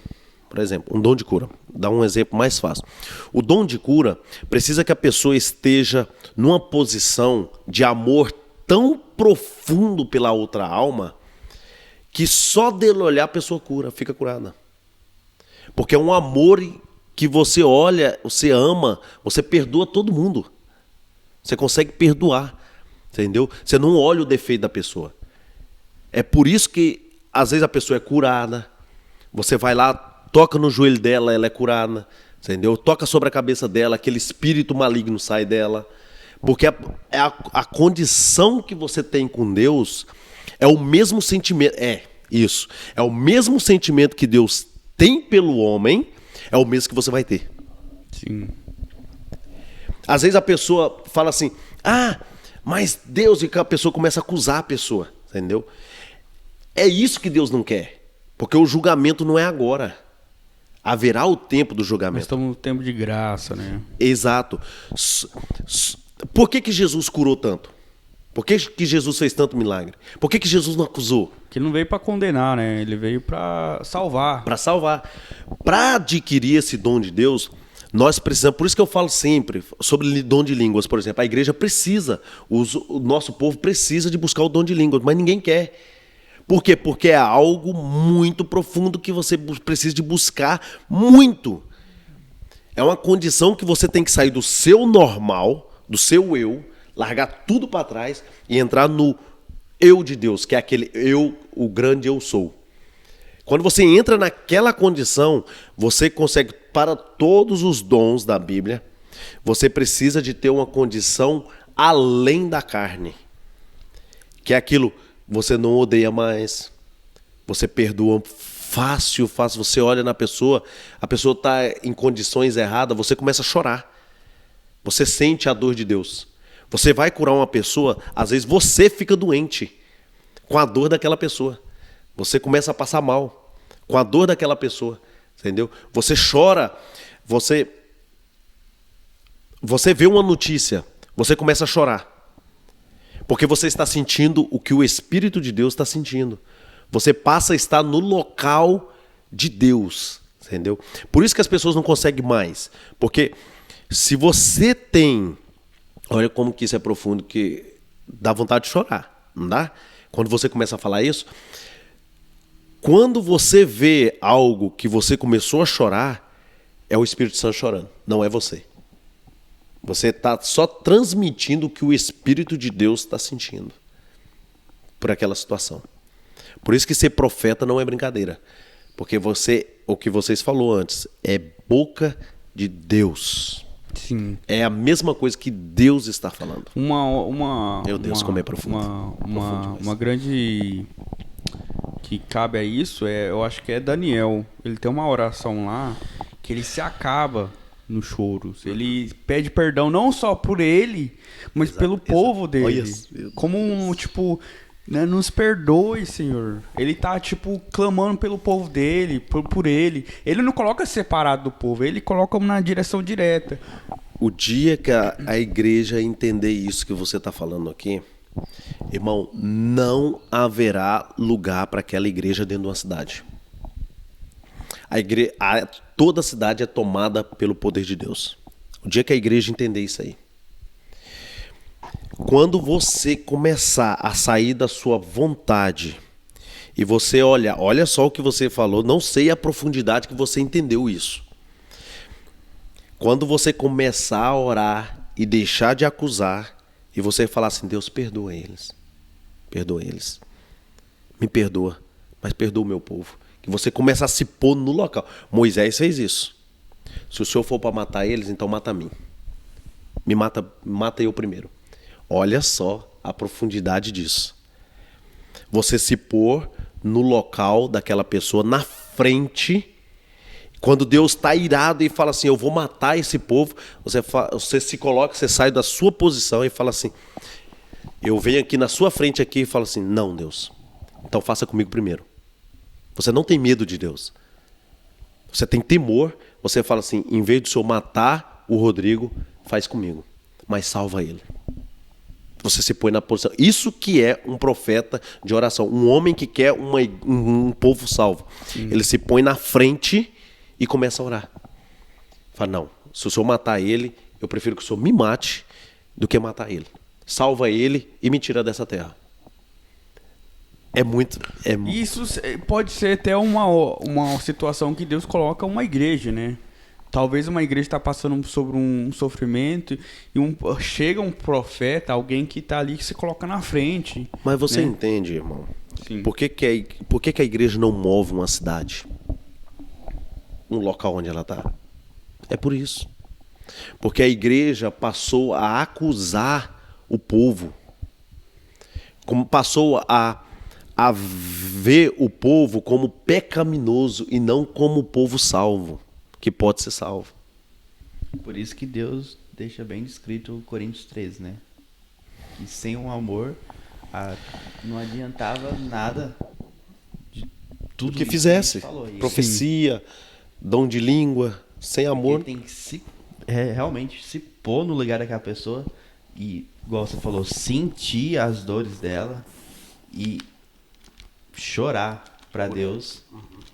[SPEAKER 2] Por exemplo, um dom de cura. Dá um exemplo mais fácil. O dom de cura precisa que a pessoa esteja numa posição de amor tão profundo pela outra alma que só dele olhar a pessoa cura, fica curada. Porque é um amor que você olha, você ama, você perdoa todo mundo. Você consegue perdoar, entendeu? Você não olha o defeito da pessoa. É por isso que às vezes a pessoa é curada, você vai lá, toca no joelho dela, ela é curada, entendeu? Toca sobre a cabeça dela, aquele espírito maligno sai dela. Porque a condição que você tem com Deus é o mesmo sentimento. É o mesmo sentimento que Deus tem pelo homem, é o mesmo que você vai ter.
[SPEAKER 1] Sim.
[SPEAKER 2] Às vezes a pessoa fala assim, mas Deus, e a pessoa começa a acusar a pessoa, entendeu? É isso que Deus não quer, porque o julgamento não é agora. Haverá o tempo do julgamento.
[SPEAKER 1] Nós estamos no tempo de graça, né?
[SPEAKER 2] Exato. Por que Jesus curou tanto? Por que Jesus fez tanto milagre? Por que Jesus não acusou?
[SPEAKER 1] Que ele não veio para condenar, né? Ele veio para salvar.
[SPEAKER 2] Para salvar. Para adquirir esse dom de Deus, nós precisamos, por isso que eu falo sempre sobre dom de línguas, por exemplo, a igreja precisa, o nosso povo precisa de buscar o dom de línguas, mas ninguém quer. Por quê? Porque é algo muito profundo que você precisa de buscar muito. É uma condição que você tem que sair do seu normal, do seu eu, largar tudo para trás e entrar no eu de Deus, que é aquele eu, o grande eu sou. Quando você entra naquela condição, você consegue, para todos os dons da Bíblia, você precisa de ter uma condição além da carne. Que é aquilo, você não odeia mais, você perdoa fácil, você olha na pessoa, a pessoa está em condições erradas, você começa a chorar. Você sente a dor de Deus. Você vai curar uma pessoa, às vezes você fica doente com a dor daquela pessoa. Você começa a passar mal com a dor daquela pessoa, entendeu? Você chora, você vê uma notícia, você começa a chorar. Porque você está sentindo o que o Espírito de Deus está sentindo. Você passa a estar no local de Deus, entendeu? Por isso que as pessoas não conseguem mais. Porque se você tem... Olha como que isso é profundo, que dá vontade de chorar, não dá? Quando você começa a falar isso, quando você vê algo que você começou a chorar, é o Espírito Santo chorando, não é você. Você está só transmitindo o que o Espírito de Deus está sentindo por aquela situação. Por isso que ser profeta não é brincadeira. Porque o que vocês falou antes, é boca de Deus.
[SPEAKER 1] Sim.
[SPEAKER 2] É a mesma coisa que Deus está falando.
[SPEAKER 1] Meu
[SPEAKER 2] Deus, como é profundo.
[SPEAKER 1] Uma grande que cabe a isso, eu acho que é Daniel. Ele tem uma oração lá que ele se acaba no choro. Ele pede perdão não só por ele, mas pelo povo dele. Como tipo, né, nos perdoe, Senhor. Ele tá tipo clamando pelo povo dele, por ele. Ele não coloca separado do povo, ele coloca na direção direta.
[SPEAKER 2] O dia que a igreja entender isso que você está falando aqui, irmão, não haverá lugar para aquela igreja dentro de uma cidade. Toda a cidade é tomada pelo poder de Deus. O dia que a igreja entender isso aí. Quando você começar a sair da sua vontade e você olha só o que você falou, não sei a profundidade que você entendeu isso. Quando você começar a orar e deixar de acusar e você falar assim, Deus, perdoa eles. Perdoa eles. Me perdoa, mas perdoa o meu povo. Que você começa a se pôr no local. Moisés fez isso. Se o Senhor for para matar eles, então mata a mim. Mata eu primeiro. Olha só a profundidade disso. Você se pôr no local daquela pessoa, na frente. Quando Deus está irado e fala assim, eu vou matar esse povo, você se coloca, você sai da sua posição e fala assim, eu venho aqui na sua frente aqui e falo assim, não, Deus, então faça comigo primeiro. Você não tem medo de Deus. Você tem temor, você fala assim, em vez de o Senhor matar o Rodrigo, faz comigo, mas salva ele. Você se põe na posição. Isso que é um profeta de oração. Um homem que quer um povo salvo. Sim. Ele se põe na frente e começa a orar. Fala, não, se o senhor matar ele, eu prefiro que o senhor me mate do que matar ele. Salva ele e me tira dessa terra.
[SPEAKER 1] Isso pode ser até uma situação que Deus coloca uma igreja, né? Talvez uma igreja está passando sobre um sofrimento e chega um profeta, alguém que está ali que se coloca na frente.
[SPEAKER 2] Mas você
[SPEAKER 1] né?
[SPEAKER 2] entende, irmão?
[SPEAKER 1] Sim.
[SPEAKER 2] Por que a igreja não move uma cidade? Um local onde ela está? É por isso. Porque a igreja passou a acusar o povo. Passou a ver o povo como pecaminoso e não como povo salvo, que pode ser salvo.
[SPEAKER 3] Por isso que Deus deixa bem descrito Coríntios 13, né? Que sem o amor não adiantava nada de tudo
[SPEAKER 2] que
[SPEAKER 3] isso
[SPEAKER 2] fizesse.
[SPEAKER 3] a gente falou.
[SPEAKER 2] Profecia, dom de língua, sem amor.
[SPEAKER 3] Ele tem que realmente se pôr no lugar daquela pessoa e, igual você falou, sentir as dores dela e chorar para Deus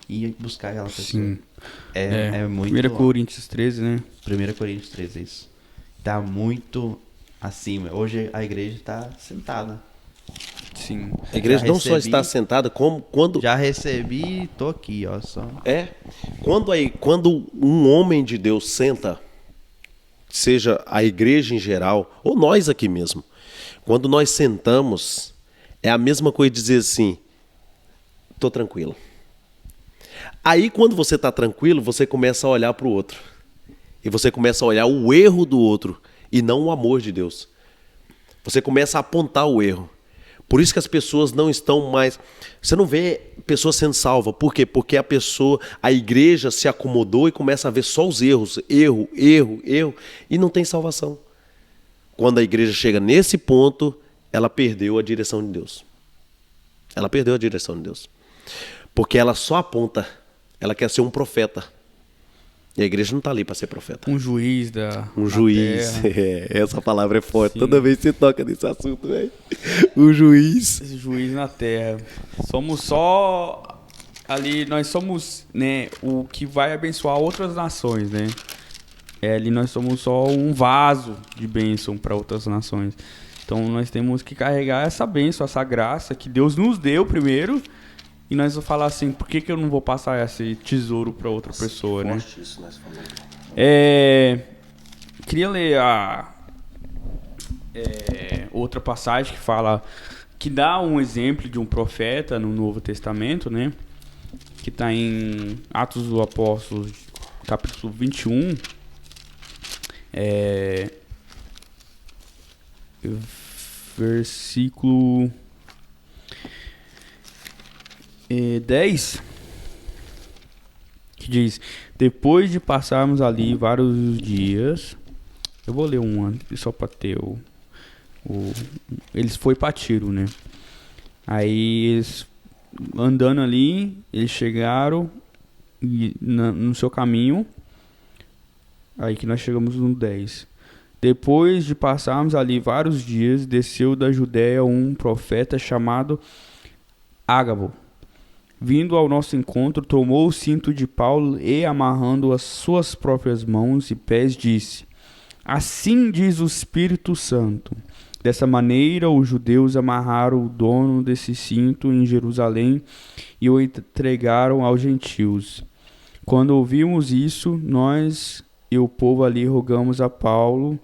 [SPEAKER 3] e buscar aquela pessoa.
[SPEAKER 1] Sim.
[SPEAKER 3] É muito...
[SPEAKER 1] 1 Coríntios 13, né?
[SPEAKER 3] 1 Coríntios 13, é isso. Tá muito acima. Hoje a igreja tá sentada.
[SPEAKER 1] Sim.
[SPEAKER 2] A igreja não só está sentada, como quando...
[SPEAKER 3] Já recebi, tô aqui, ó, só.
[SPEAKER 2] Quando um homem de Deus senta, seja a igreja em geral, ou nós aqui mesmo, quando nós sentamos, é a mesma coisa de dizer assim, tô tranquilo. Aí quando você está tranquilo, você começa a olhar para o outro. E você começa a olhar o erro do outro e não o amor de Deus. Você começa a apontar o erro. Por isso que as pessoas não estão mais... Você não vê pessoas sendo salvas. Por quê? Porque a igreja se acomodou e começa a ver só os erros. Erro. E não tem salvação. Quando a igreja chega nesse ponto, ela perdeu a direção de Deus. Ela perdeu a direção de Deus. Porque ela só aponta. Ela quer ser um profeta. E a igreja não está ali para ser profeta.
[SPEAKER 1] Um juiz
[SPEAKER 2] Um juiz. Essa palavra é forte.
[SPEAKER 1] Sim.
[SPEAKER 2] Toda vez que você toca nesse assunto, velho. O juiz.
[SPEAKER 1] Esse juiz na terra. Somos só ali, nós somos, né, o que vai abençoar outras nações, né? Ali nós somos só um vaso de bênção para outras nações. Então nós temos que carregar essa bênção, essa graça que Deus nos deu primeiro. E nós vamos falar assim, por que eu não vou passar esse tesouro para outra pessoa, né?
[SPEAKER 2] Isso nós falamos.
[SPEAKER 1] Queria ler outra passagem que fala, que dá um exemplo de um profeta no Novo Testamento, né? Que está em Atos dos Apóstolos, capítulo 21. Versículo 10, que diz: depois de passarmos ali vários dias, eu vou ler um antes só para ter eles foi para Tiro, né? Aí eles andando ali, eles chegaram no seu caminho. Aí que nós chegamos no 10. Depois de passarmos ali vários dias, desceu da Judéia um profeta chamado Ágabo. Vindo ao nosso encontro, tomou o cinto de Paulo e, amarrando as suas próprias mãos e pés, disse: assim diz o Espírito Santo. Dessa maneira, os judeus amarraram o dono desse cinto em Jerusalém e o entregaram aos gentios. Quando ouvimos isso, nós e o povo ali rogamos a Paulo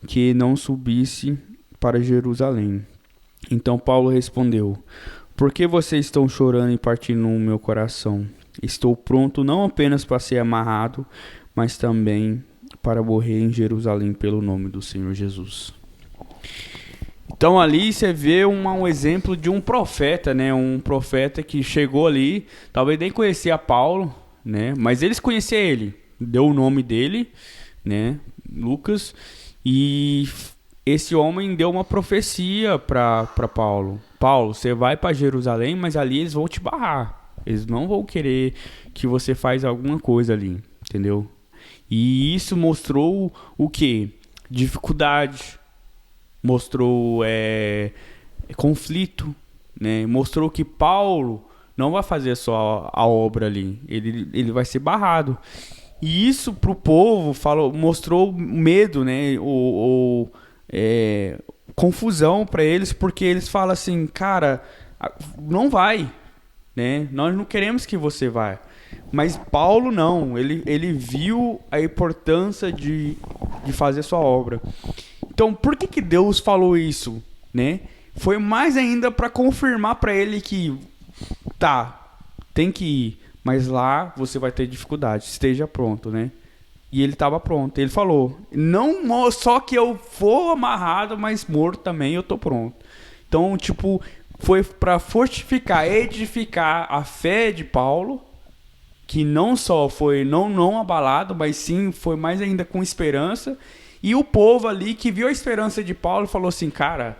[SPEAKER 1] que não subisse para Jerusalém. Então Paulo respondeu: por que vocês estão chorando e partindo no meu coração? Estou pronto não apenas para ser amarrado, mas também para morrer em Jerusalém pelo nome do Senhor Jesus. Então ali você vê um exemplo de um profeta, né? Um profeta que chegou ali, talvez nem conhecia Paulo, né? Mas eles conheciam ele, deu o nome dele, né? Lucas. E esse homem deu uma profecia para Paulo. Paulo, você vai para Jerusalém, mas ali eles vão te barrar. Eles não vão querer que você faz alguma coisa ali, entendeu? E isso mostrou o quê? Dificuldade. Mostrou conflito, né? Mostrou que Paulo não vai fazer só a obra ali. Ele vai ser barrado. E isso pro povo mostrou medo, né? Confusão para eles, porque eles falam assim, cara, não vai, né? Nós não queremos que você vá. Mas Paulo não, ele viu a importância de fazer sua obra. Então, por que Deus falou isso, né? Foi mais ainda para confirmar para ele que tem que ir, mas lá você vai ter dificuldade, esteja pronto, né? E ele estava pronto. Ele falou, não só que eu for amarrado, mas morto também eu tô pronto. Então, tipo, foi para fortificar, edificar a fé de Paulo, que não só foi não abalado, mas sim foi mais ainda com esperança. E o povo ali que viu a esperança de Paulo falou assim, cara,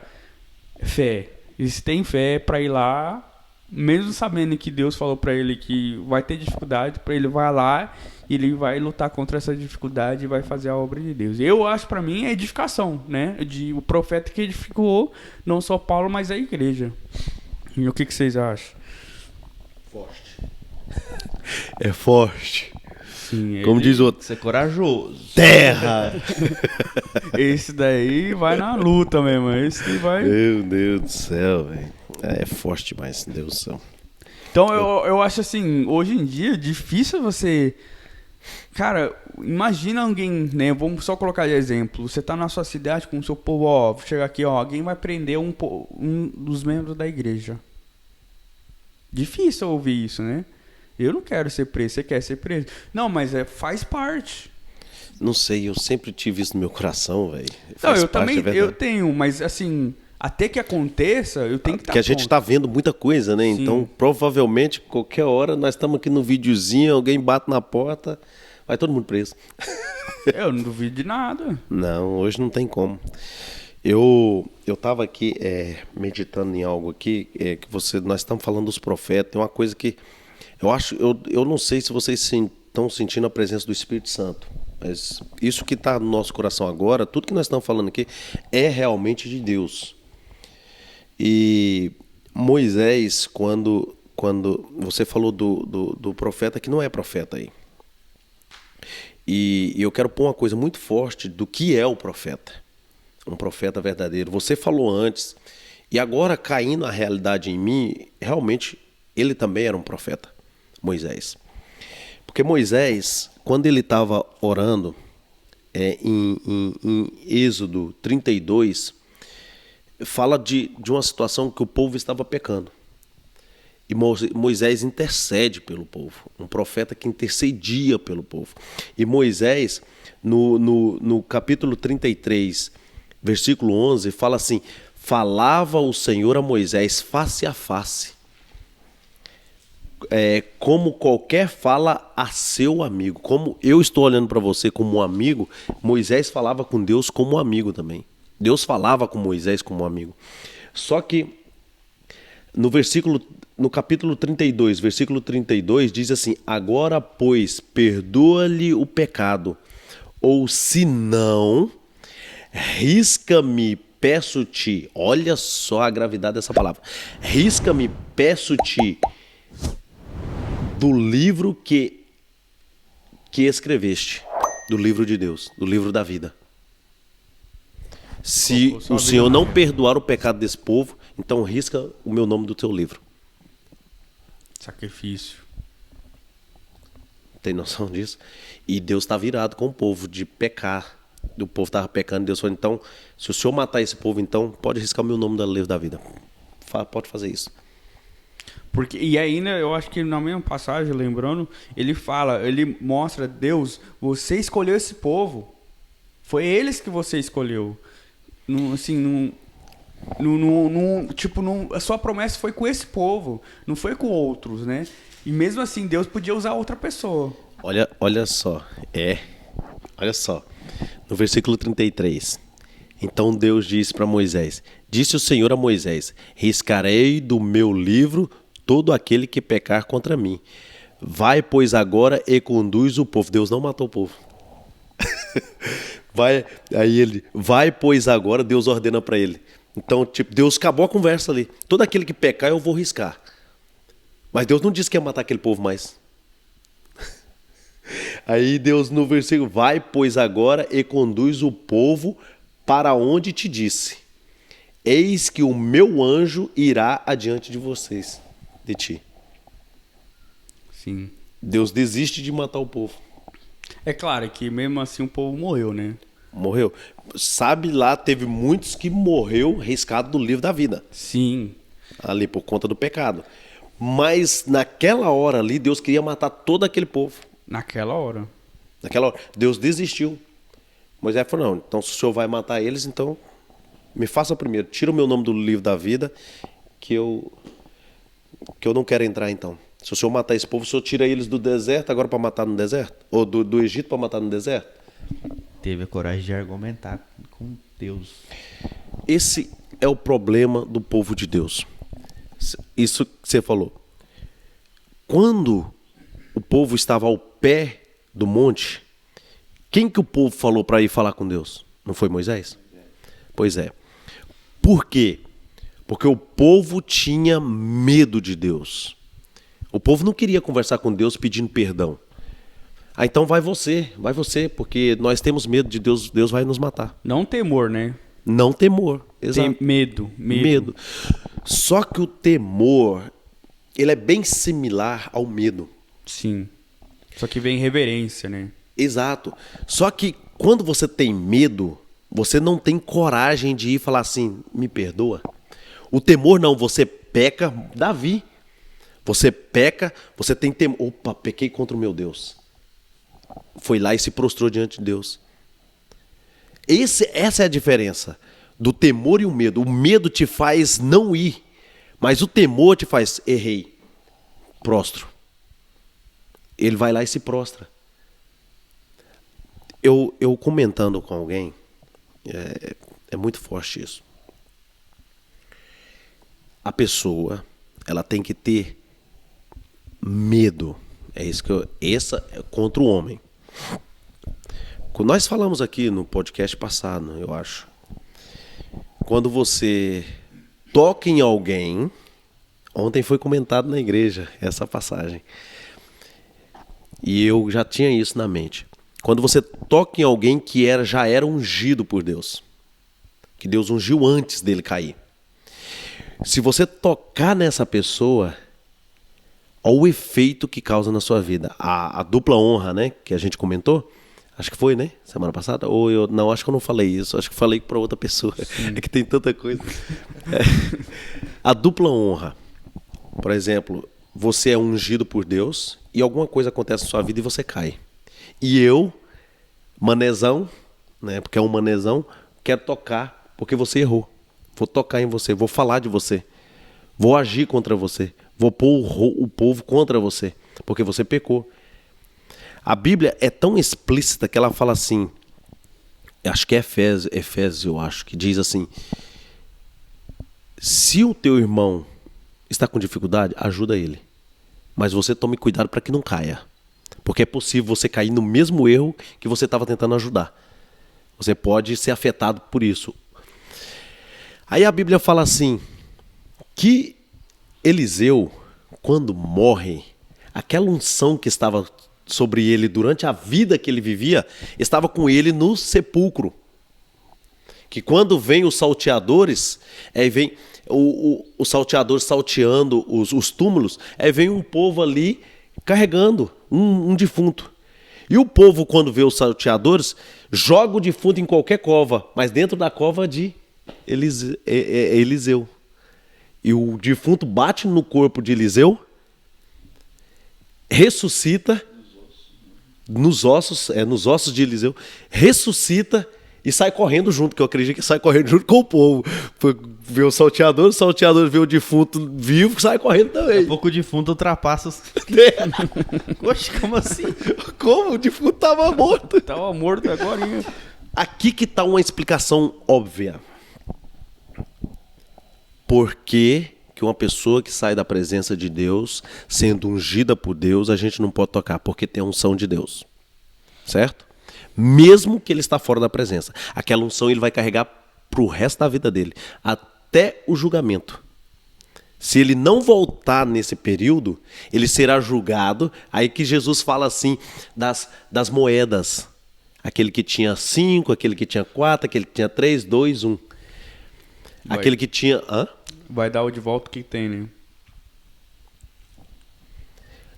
[SPEAKER 1] fé, eles têm fé para ir lá, mesmo sabendo que Deus falou para ele que vai ter dificuldade, para ele vai lá, ele vai lutar contra essa dificuldade e vai fazer a obra de Deus. Eu acho, para mim, é edificação, né? O profeta que edificou não só Paulo, mas a igreja. E o que vocês acham?
[SPEAKER 2] Forte. É forte.
[SPEAKER 1] Sim,
[SPEAKER 2] como diz o outro.
[SPEAKER 3] Você é corajoso.
[SPEAKER 2] Terra!
[SPEAKER 1] Esse daí vai na luta mesmo. Esse que vai...
[SPEAKER 2] Meu Deus do céu, velho. É forte demais, Deus do céu.
[SPEAKER 1] Então eu acho assim, hoje em dia, difícil você... Cara, imagina alguém, né? Vamos só colocar de exemplo. Você tá na sua cidade com o seu povo, ó, chega aqui, ó, alguém vai prender um dos membros da igreja. Difícil ouvir isso, né? Eu não quero ser preso, você quer ser preso? Não, mas faz parte.
[SPEAKER 2] Não sei, eu sempre tive isso no meu coração, velho.
[SPEAKER 1] Não, eu também, eu tenho, mas assim, até que aconteça, eu tenho que estar
[SPEAKER 2] Porque a gente tá vendo muita coisa, né?
[SPEAKER 1] Sim.
[SPEAKER 2] Então, provavelmente, qualquer hora, nós estamos aqui no videozinho, alguém bate na porta, vai todo mundo preso.
[SPEAKER 1] Eu não duvido de nada.
[SPEAKER 2] Não, hoje não tem como. Eu tava aqui meditando em algo aqui, nós estamos falando dos profetas, tem uma coisa que eu não sei se vocês estão sentindo a presença do Espírito Santo, mas isso que está no nosso coração agora, tudo que nós estamos falando aqui é realmente de Deus. E Moisés, quando você falou do profeta que não é profeta aí, e eu quero pôr uma coisa muito forte do que é o profeta, um profeta verdadeiro. Você falou antes, e agora caindo a realidade em mim, realmente ele também era um profeta, Moisés. Porque Moisés, quando ele estava orando, em Êxodo 32, fala de uma situação que o povo estava pecando. E Moisés intercede pelo povo, um profeta que intercedia pelo povo. E Moisés, no capítulo 33, versículo 11, fala assim, falava o Senhor a Moisés face a face, como qualquer fala a seu amigo. Como eu estou olhando para você como um amigo, Moisés falava com Deus como um amigo também. Deus falava com Moisés como um amigo. Só que no capítulo 32, versículo 32, diz assim, agora, pois, perdoa-lhe o pecado, ou se não, risca-me, peço-te, olha só a gravidade dessa palavra, risca-me, peço-te, do livro que escreveste, do livro de Deus, do livro da vida. Se o Senhor não perdoar o pecado desse povo, então risca o meu nome do teu livro.
[SPEAKER 1] Sacrifício.
[SPEAKER 2] Tem noção disso? E Deus está virado com o povo de pecar. O povo estava pecando, Deus falou, então, se o Senhor matar esse povo, então pode riscar o meu nome do livro da vida. Pode fazer isso.
[SPEAKER 1] E ainda, eu acho que na mesma passagem, lembrando, ele mostra, Deus, você escolheu esse povo. Foi eles que você escolheu. A sua promessa foi com esse povo, não foi com outros, né? E mesmo assim, Deus podia usar outra pessoa.
[SPEAKER 2] Olha só, olha só, no versículo 33, então Deus disse para Moisés, disse o Senhor a Moisés, riscarei do meu livro todo aquele que pecar contra mim. Vai, pois, agora e conduz o povo. Deus não matou o povo. Vai, pois, agora, Deus ordena para ele. Então, Deus acabou a conversa ali. Todo aquele que pecar, eu vou riscar. Mas Deus não disse que ia matar aquele povo mais. Aí Deus no versículo, vai, pois agora e conduz o povo para onde te disse. Eis que o meu anjo irá adiante de vocês, de ti.
[SPEAKER 1] Sim.
[SPEAKER 2] Deus desiste de matar o povo.
[SPEAKER 1] É claro que mesmo assim o povo morreu, né?
[SPEAKER 2] Morreu. Sabe lá, teve muitos que morreu riscado do livro da vida.
[SPEAKER 1] Sim.
[SPEAKER 2] Ali, por conta do pecado. Mas naquela hora ali, Deus queria matar todo aquele povo.
[SPEAKER 1] Naquela hora.
[SPEAKER 2] Naquela hora. Deus desistiu. Moisés falou, não, então se o senhor vai matar eles, então me faça primeiro. Tira o meu nome do livro da vida, que eu não quero entrar então. Se o senhor matar esse povo, o senhor tira eles do deserto agora para matar no deserto? Ou do Egito para matar no deserto?
[SPEAKER 3] Teve a coragem de argumentar com Deus.
[SPEAKER 2] Esse é o problema do povo de Deus. Isso que você falou. Quando o povo estava ao pé do monte, quem que o povo falou para ir falar com Deus? Não foi Moisés? Pois é. Por quê? Porque o povo tinha medo de Deus. O povo não queria conversar com Deus pedindo perdão. Ah, então vai você, porque nós temos medo de Deus, Deus vai nos matar.
[SPEAKER 1] Não temor, né?
[SPEAKER 2] Não temor, exato.
[SPEAKER 1] Tem medo.
[SPEAKER 2] Só que o temor, ele é bem similar ao medo.
[SPEAKER 1] Sim. Só que vem reverência, né?
[SPEAKER 2] Exato. Só que quando você tem medo, você não tem coragem de ir falar assim, me perdoa. O temor não, você peca, Davi. Você peca, você tem temor. Opa, pequei contra o meu Deus. Foi lá e se prostrou diante de Deus. Essa é a diferença do temor e o medo. O medo te faz não ir, mas o temor te faz, errei, prostro. Ele vai lá e se prostra. Eu comentando com alguém, é muito forte isso. A pessoa, ela tem que ter medo. É isso essa é contra o homem. Nós falamos aqui no podcast passado, eu acho. Quando você toca em alguém, ontem foi comentado na igreja essa passagem. E eu já tinha isso na mente. Quando você toca em alguém que já era ungido por Deus, que Deus ungiu antes dele cair. Se você tocar nessa pessoa, olha o efeito que causa na sua vida. A dupla honra, né, que a gente comentou, acho que foi, né, semana passada? Ou não, acho que eu não falei isso, acho que falei para outra pessoa. É que tem tanta coisa. A dupla honra. Por exemplo, você é ungido por Deus e alguma coisa acontece na sua vida e você cai. E eu, manezão, né, porque é um manezão, quero tocar porque você errou. Vou tocar em você, vou falar de você, vou agir contra você, vou pôr o povo contra você, porque você pecou. A Bíblia é tão explícita que ela fala assim, acho que é Efésios, eu acho, que diz assim, se o teu irmão está com dificuldade, ajuda ele, mas você tome cuidado para que não caia, porque é possível você cair no mesmo erro que você estava tentando ajudar. Você pode ser afetado por isso. Aí a Bíblia fala assim, que Eliseu, quando morre, aquela unção que estava sobre ele durante a vida que ele vivia, estava com ele no sepulcro. Que quando vem os salteadores, aí vem os salteadores salteando os túmulos, aí vem um povo ali carregando um defunto. E o povo, quando vê os salteadores, joga o defunto em qualquer cova, mas dentro da cova de Eliseu. E o defunto bate no corpo de Eliseu, ressuscita nos ossos de Eliseu, ressuscita e sai correndo junto, que eu acredito que sai correndo junto com o povo. Vê o salteador vê o defunto vivo, sai correndo também.
[SPEAKER 3] Daqui a pouco o defunto ultrapassa os... Oxe, como assim?
[SPEAKER 2] Como? O defunto estava morto.
[SPEAKER 1] Estava morto agora, hein?
[SPEAKER 2] Aqui que está uma explicação óbvia. Por que uma pessoa que sai da presença de Deus, sendo ungida por Deus, a gente não pode tocar? Porque tem a unção de Deus. Certo? Mesmo que ele está fora da presença. Aquela unção ele vai carregar para o resto da vida dele. Até o julgamento. Se ele não voltar nesse período, ele será julgado. Aí que Jesus fala assim das moedas. Aquele que tinha 5, aquele que tinha 4, aquele que tinha 3, 2, 1. Aquele que tinha... Hã?
[SPEAKER 1] Vai dar o de volta que tem, né?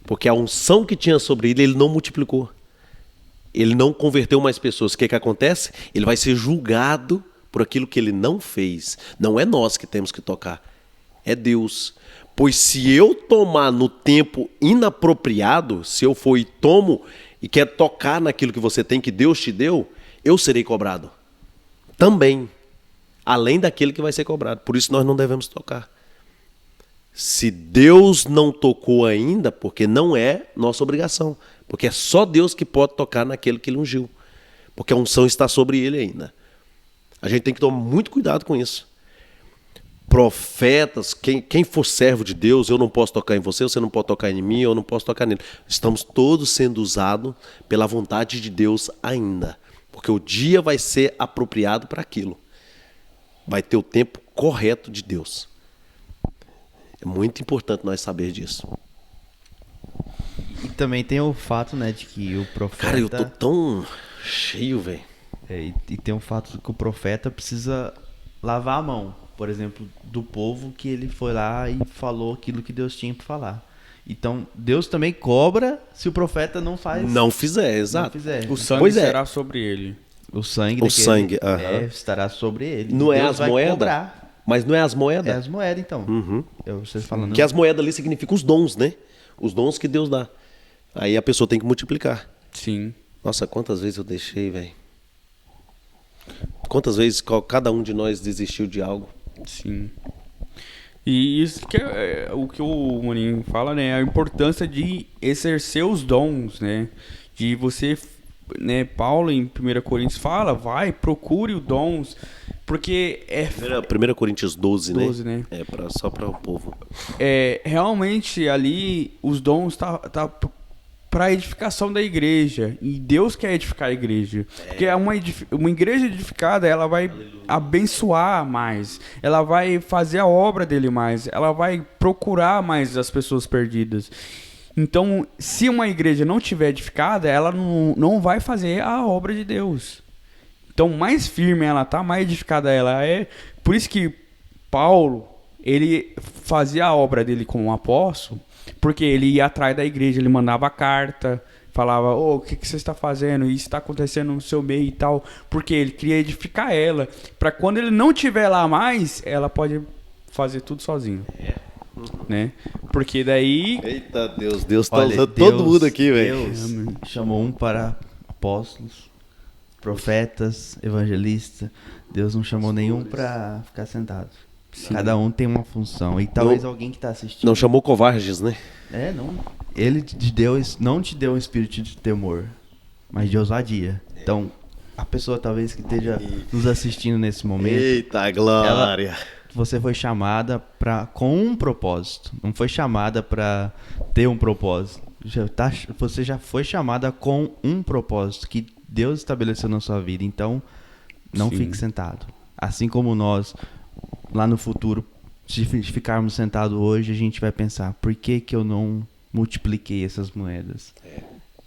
[SPEAKER 2] Porque a unção que tinha sobre ele não multiplicou. Ele não converteu mais pessoas. O que acontece? Ele vai ser julgado por aquilo que ele não fez. Não é nós que temos que tocar. É Deus. Pois se eu tomar no tempo inapropriado, se eu for e tomo e quero tocar naquilo que você tem, que Deus te deu, eu serei cobrado. Também. Além daquele que vai ser cobrado. Por isso nós não devemos tocar. Se Deus não tocou ainda, porque não é nossa obrigação. Porque é só Deus que pode tocar naquele que ele ungiu. Porque a unção está sobre ele ainda. A gente tem que tomar muito cuidado com isso. Profetas, quem for servo de Deus, eu não posso tocar em você, você não pode tocar em mim, eu não posso tocar nele. Estamos todos sendo usados pela vontade de Deus ainda. Porque o dia vai ser apropriado para aquilo. Vai ter o tempo correto de Deus. É muito importante nós saber disso.
[SPEAKER 3] E também tem o fato, né, de que o profeta...
[SPEAKER 2] Cara, eu tô tão cheio, velho.
[SPEAKER 3] E tem o fato de que o profeta precisa lavar a mão, por exemplo, do povo que ele foi lá e falou aquilo que Deus tinha para falar. Então, Deus também cobra se o profeta não faz...
[SPEAKER 2] Não fizer, exato.
[SPEAKER 3] Não fizer.
[SPEAKER 1] O sangue será sobre ele.
[SPEAKER 3] O sangue, estará sobre ele.
[SPEAKER 2] Não é
[SPEAKER 3] Deus
[SPEAKER 2] as
[SPEAKER 3] vai
[SPEAKER 2] moedas?
[SPEAKER 3] cobrar.
[SPEAKER 2] Mas não é as moedas?
[SPEAKER 3] É as moedas, então.
[SPEAKER 2] Uhum.
[SPEAKER 3] Você falando.
[SPEAKER 2] Que as moedas ali significam os dons, né? Os dons que Deus dá. Aí a pessoa tem que multiplicar.
[SPEAKER 1] Sim.
[SPEAKER 2] Nossa, quantas vezes eu deixei, velho. Quantas vezes cada um de nós desistiu de algo.
[SPEAKER 1] Sim. E isso que é o que o Maninho fala, né? A importância de exercer os dons, né? De você, né? Paulo em 1 Coríntios fala, procure os dons, porque
[SPEAKER 2] 1 Coríntios 12,
[SPEAKER 1] 12, né?
[SPEAKER 2] É só para o povo.
[SPEAKER 1] Realmente ali os dons tá para edificação da igreja, e Deus quer edificar a igreja, porque uma igreja edificada, ela vai abençoar mais, ela vai fazer a obra dele mais, ela vai procurar mais as pessoas perdidas. Então, se uma igreja não tiver edificada, ela não vai fazer a obra de Deus. Então, mais firme ela tá, mais edificada ela é. Por isso que Paulo, ele fazia a obra dele como um apóstolo, porque ele ia atrás da igreja, ele mandava carta, falava, o que você está fazendo? Isso está acontecendo no seu meio e tal. Porque ele queria edificar ela, para quando ele não estiver lá mais, ela pode fazer tudo sozinha. Né? Porque daí...
[SPEAKER 2] Eita Deus tá usando todo mundo aqui, velho.
[SPEAKER 3] Deus chamou um para apóstolos, profetas, evangelistas. Deus não chamou nenhum para ficar sentado. Sim. Cada um tem uma função. E talvez alguém que está assistindo...
[SPEAKER 2] Não chamou covardes, né?
[SPEAKER 3] Não. Ele não te deu um espírito de temor, mas de ousadia. Então, a pessoa talvez que esteja nos assistindo nesse momento...
[SPEAKER 2] Eita, glória!
[SPEAKER 3] Você foi chamada com um propósito. Não foi chamada para ter um propósito. Você já foi chamada com um propósito que Deus estabeleceu na sua vida. Então, não fique sentado. Assim como nós, lá no futuro, se ficarmos sentados hoje, a gente vai pensar, por que eu não multipliquei essas moedas?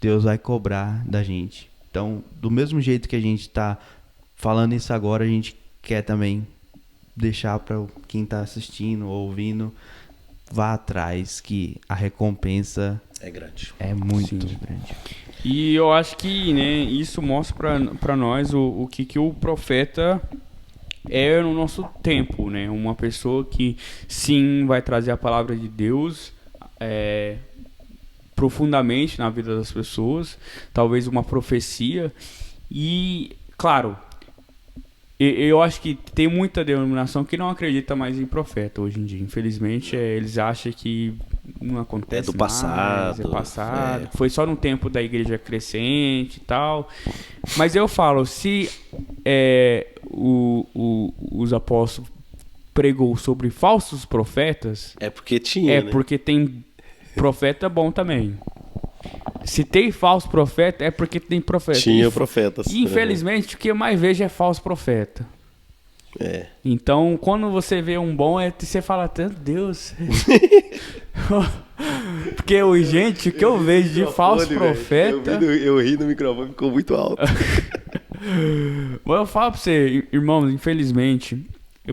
[SPEAKER 3] Deus vai cobrar da gente. Então, do mesmo jeito que a gente está falando isso agora, a gente quer também deixar para quem está assistindo ou ouvindo, vá atrás, que a recompensa
[SPEAKER 2] é grande.
[SPEAKER 3] É muito grande.
[SPEAKER 1] E eu acho que, né, isso mostra para nós o que o profeta é no nosso tempo, né? Uma pessoa que sim vai trazer a palavra de Deus profundamente na vida das pessoas, talvez uma profecia. E, claro, eu acho que tem muita denominação que não acredita mais em profeta hoje em dia. Infelizmente, eles acham que não acontece
[SPEAKER 2] do passado,
[SPEAKER 1] mais, é passado. Foi só no tempo da igreja crescente e tal. Mas eu falo, se os apóstolos pregou sobre falsos profetas...
[SPEAKER 2] É porque tinha, né?
[SPEAKER 1] Porque tem profeta bom também. Se tem falso profeta, é porque tem profeta.
[SPEAKER 2] Tinha profetas.
[SPEAKER 1] E, infelizmente, o que eu mais vejo é falso profeta.
[SPEAKER 2] É.
[SPEAKER 1] Então, quando você vê um bom, você fala tanto, Deus. Porque o que eu vejo de falso profeta.
[SPEAKER 2] Eu ri no microfone, ficou muito alto.
[SPEAKER 1] Mas eu falo pra você, irmãos, infelizmente,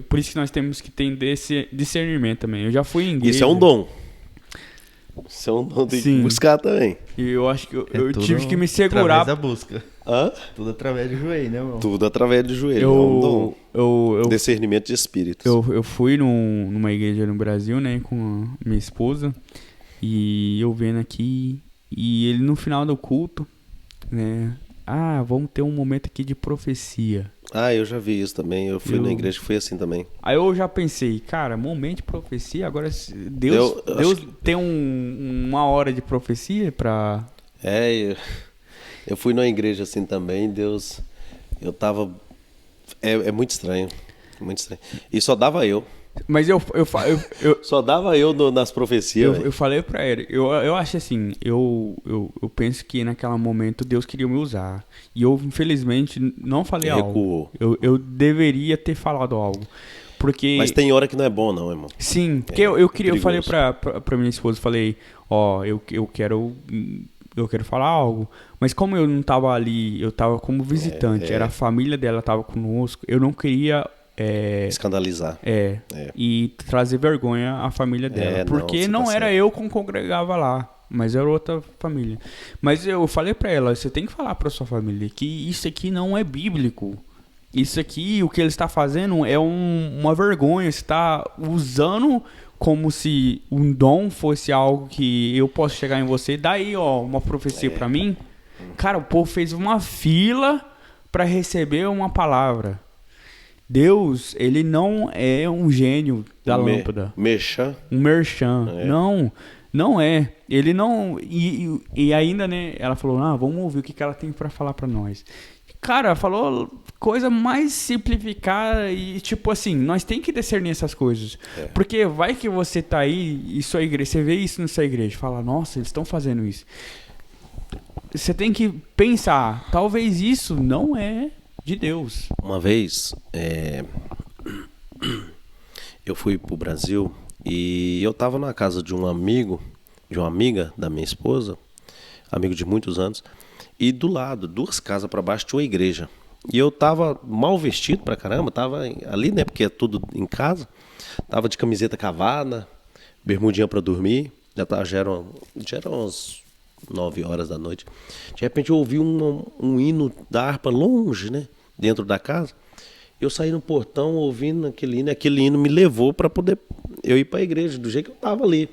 [SPEAKER 1] por isso que nós temos que ter esse discernimento também. Eu já fui em igreja.
[SPEAKER 2] Isso é um dom. Isso é um dom, tem que buscar também.
[SPEAKER 1] E eu acho que eu
[SPEAKER 3] tudo
[SPEAKER 1] tive que me segurar.
[SPEAKER 3] Através da busca.
[SPEAKER 2] Hã?
[SPEAKER 3] Tudo através do joelho, né, irmão?
[SPEAKER 2] Tudo através do joelho. É um dom.
[SPEAKER 1] Eu
[SPEAKER 2] Discernimento de espíritos.
[SPEAKER 1] Eu fui numa igreja no Brasil, né, com a minha esposa, e eu vendo aqui, e ele no final do culto, né, vamos ter um momento aqui de profecia.
[SPEAKER 2] Eu já vi isso também, eu fui na igreja que foi assim também.
[SPEAKER 1] Aí eu já pensei, cara, momento de profecia, agora Deus tem uma hora de profecia pra...
[SPEAKER 2] Eu fui numa igreja assim também, Deus, eu tava... É muito estranho, muito estranho. E só dava eu.
[SPEAKER 1] Mas
[SPEAKER 2] Só dava eu nas profecias.
[SPEAKER 1] Eu falei pra ele, eu acho assim, eu penso que naquele momento Deus queria me usar. E eu, infelizmente, não falei algo. Eu deveria ter falado algo. Porque...
[SPEAKER 2] Mas tem hora que não é bom, não, irmão.
[SPEAKER 1] Sim, porque eu falei pra minha esposa, falei, eu quero falar algo. Mas como eu não tava ali, eu tava como visitante, era a família dela, tava conosco, eu não queria...
[SPEAKER 2] escandalizar.
[SPEAKER 1] E trazer vergonha à família dela. Porque não era eu que congregava lá, mas era outra família. Mas eu falei pra ela, você tem que falar pra sua família que isso aqui não é bíblico. Isso aqui, o que ele está fazendo é uma vergonha. Você está usando como se um dom fosse algo que eu posso chegar em você. Daí, uma profecia pra mim. Cara, o povo fez uma fila pra receber uma palavra. Deus, ele não é um gênio da lâmpada.
[SPEAKER 2] Merchan.
[SPEAKER 1] Um merchan. Não é. Ele não... E ainda, né, ela falou, vamos ouvir o que ela tem pra falar pra nós. Cara, falou coisa mais simplificada e tipo assim, nós tem que discernir essas coisas. Porque vai que você tá aí e sua igreja, você vê isso na sua igreja, fala, nossa, eles estão fazendo isso. Você tem que pensar, talvez isso não é de Deus.
[SPEAKER 2] Uma vez, eu fui pro Brasil e eu tava na casa de um amigo, de uma amiga da minha esposa, amigo de muitos anos, e do lado, 2 casas para baixo, tinha uma igreja. E eu tava mal vestido pra caramba, tava ali, né, porque é tudo em casa, tava de camiseta cavada, bermudinha para dormir, já eram umas 9 horas da noite. De repente eu ouvi um hino da harpa longe, né, dentro da casa. Eu saí no portão ouvindo aquele hino me levou para poder eu ir para a igreja, do jeito que eu tava ali.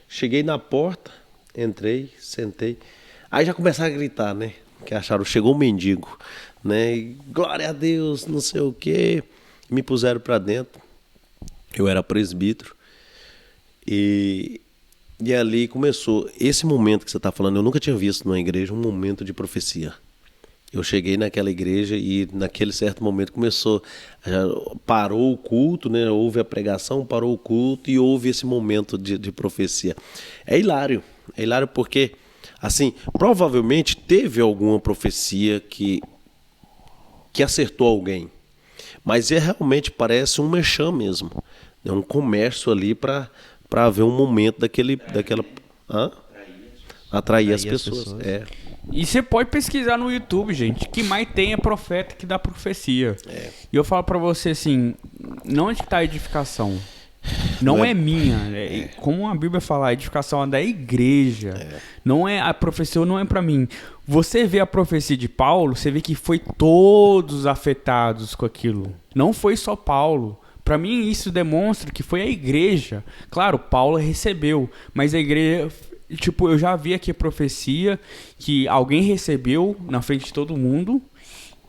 [SPEAKER 2] Cheguei na porta, entrei, sentei. Aí já começaram a gritar, né? Que acharam, chegou um mendigo, né? E, glória a Deus, não sei o quê. Me puseram para dentro. Eu era presbítero. E ali começou esse momento que você está falando. Eu nunca tinha visto numa igreja um momento de profecia. Eu cheguei naquela igreja e naquele certo momento parou o culto, né? Houve a pregação, parou o culto e houve esse momento de profecia. É hilário porque, assim, provavelmente teve alguma profecia que acertou alguém, mas realmente parece um merchan mesmo, é um comércio ali para haver um momento daquela atrair as pessoas.
[SPEAKER 1] E você pode pesquisar no YouTube, gente, que mais tem é profeta que dá profecia. E eu falo pra você assim, não é que tá a edificação, não é minha, como a Bíblia fala, a edificação é da igreja, não é a profecia, não é pra mim. Você vê a profecia de Paulo, você vê que foi todos afetados com aquilo, não foi só Paulo. Pra mim isso demonstra que foi a igreja. Claro, Paulo recebeu, mas a igreja... Tipo, eu já vi aqui a profecia que alguém recebeu na frente de todo mundo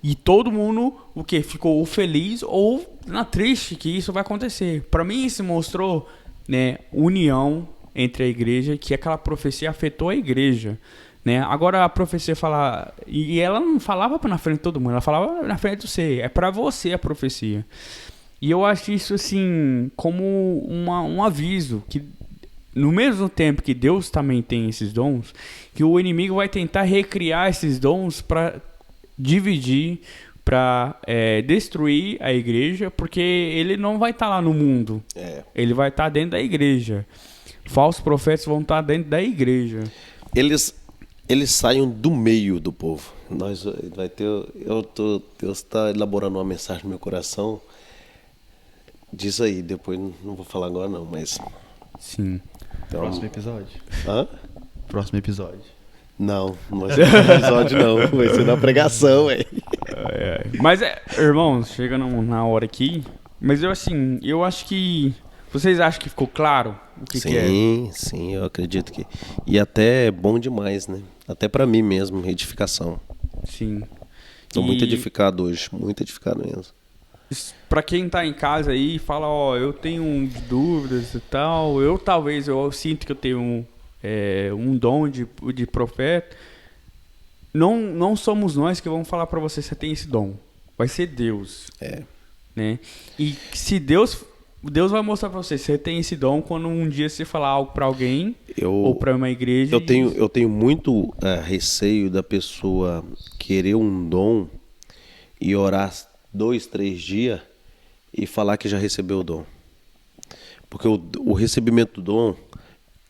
[SPEAKER 1] e todo mundo, ficou feliz ou triste que isso vai acontecer. Para mim isso mostrou, né, união entre a igreja, que aquela profecia afetou a igreja, né? Agora a profecia fala, e ela não falava na frente de todo mundo, ela falava na frente de você, é para você a profecia. E eu acho isso assim como um aviso que no mesmo tempo que Deus também tem esses dons, que o inimigo vai tentar recriar esses dons para dividir, para destruir a igreja, porque ele não vai estar lá no mundo. Ele vai estar dentro da igreja. Falsos profetas vão estar dentro da igreja.
[SPEAKER 2] Eles saem do meio do povo. Deus está elaborando uma mensagem no meu coração. Diz aí, depois não vou falar agora não, mas...
[SPEAKER 1] Sim.
[SPEAKER 2] Então,
[SPEAKER 3] Próximo episódio.
[SPEAKER 2] Hã?
[SPEAKER 3] Próximo episódio.
[SPEAKER 2] Não vai ser no episódio não, vai ser na pregação, velho.
[SPEAKER 1] Mas, irmãos, chegando na hora aqui, mas eu acho que... Vocês acham que ficou claro o que é?
[SPEAKER 2] Sim, eu acredito que... E até é bom demais, né? Até pra mim mesmo, edificação.
[SPEAKER 1] Sim.
[SPEAKER 2] Tô muito edificado hoje, muito edificado mesmo.
[SPEAKER 1] Pra quem tá em casa aí, fala, eu tenho dúvidas e tal, eu sinto que eu tenho um dom de profeta. Não somos nós que vamos falar pra você se tem esse dom. Vai ser Deus. Né? E se Deus vai mostrar pra você se você tem esse dom quando um dia você falar algo pra alguém ou pra uma igreja.
[SPEAKER 2] Eu tenho muito receio da pessoa querer um dom e orar 2, 3 dias e falar que já recebeu o dom. Porque o recebimento do dom,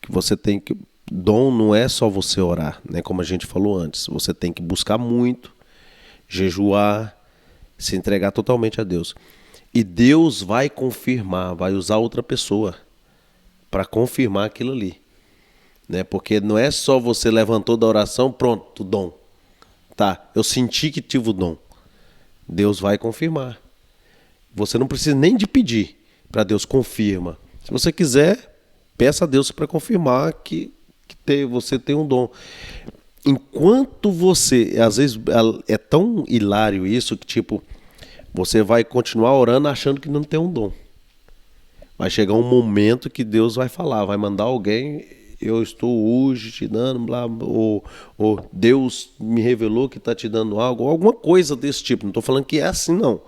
[SPEAKER 2] que você tem que... Dom não é só você orar, né? Como a gente falou antes. Você tem que buscar muito, jejuar, se entregar totalmente a Deus. E Deus vai confirmar, vai usar outra pessoa para confirmar aquilo ali. Né? Porque não é só você levantou da oração, pronto, o dom. Tá, eu senti que tive o dom. Deus vai confirmar. Você não precisa nem de pedir para Deus confirma. Se você quiser, peça a Deus para confirmar que você tem um dom. Enquanto você... Às vezes é tão hilário isso que tipo... Você vai continuar orando achando que não tem um dom. Vai chegar um momento que Deus vai falar, vai mandar alguém, eu estou hoje te dando, blá, ou Deus me revelou que está te dando algo, ou alguma coisa desse tipo. Não estou falando que é assim, não.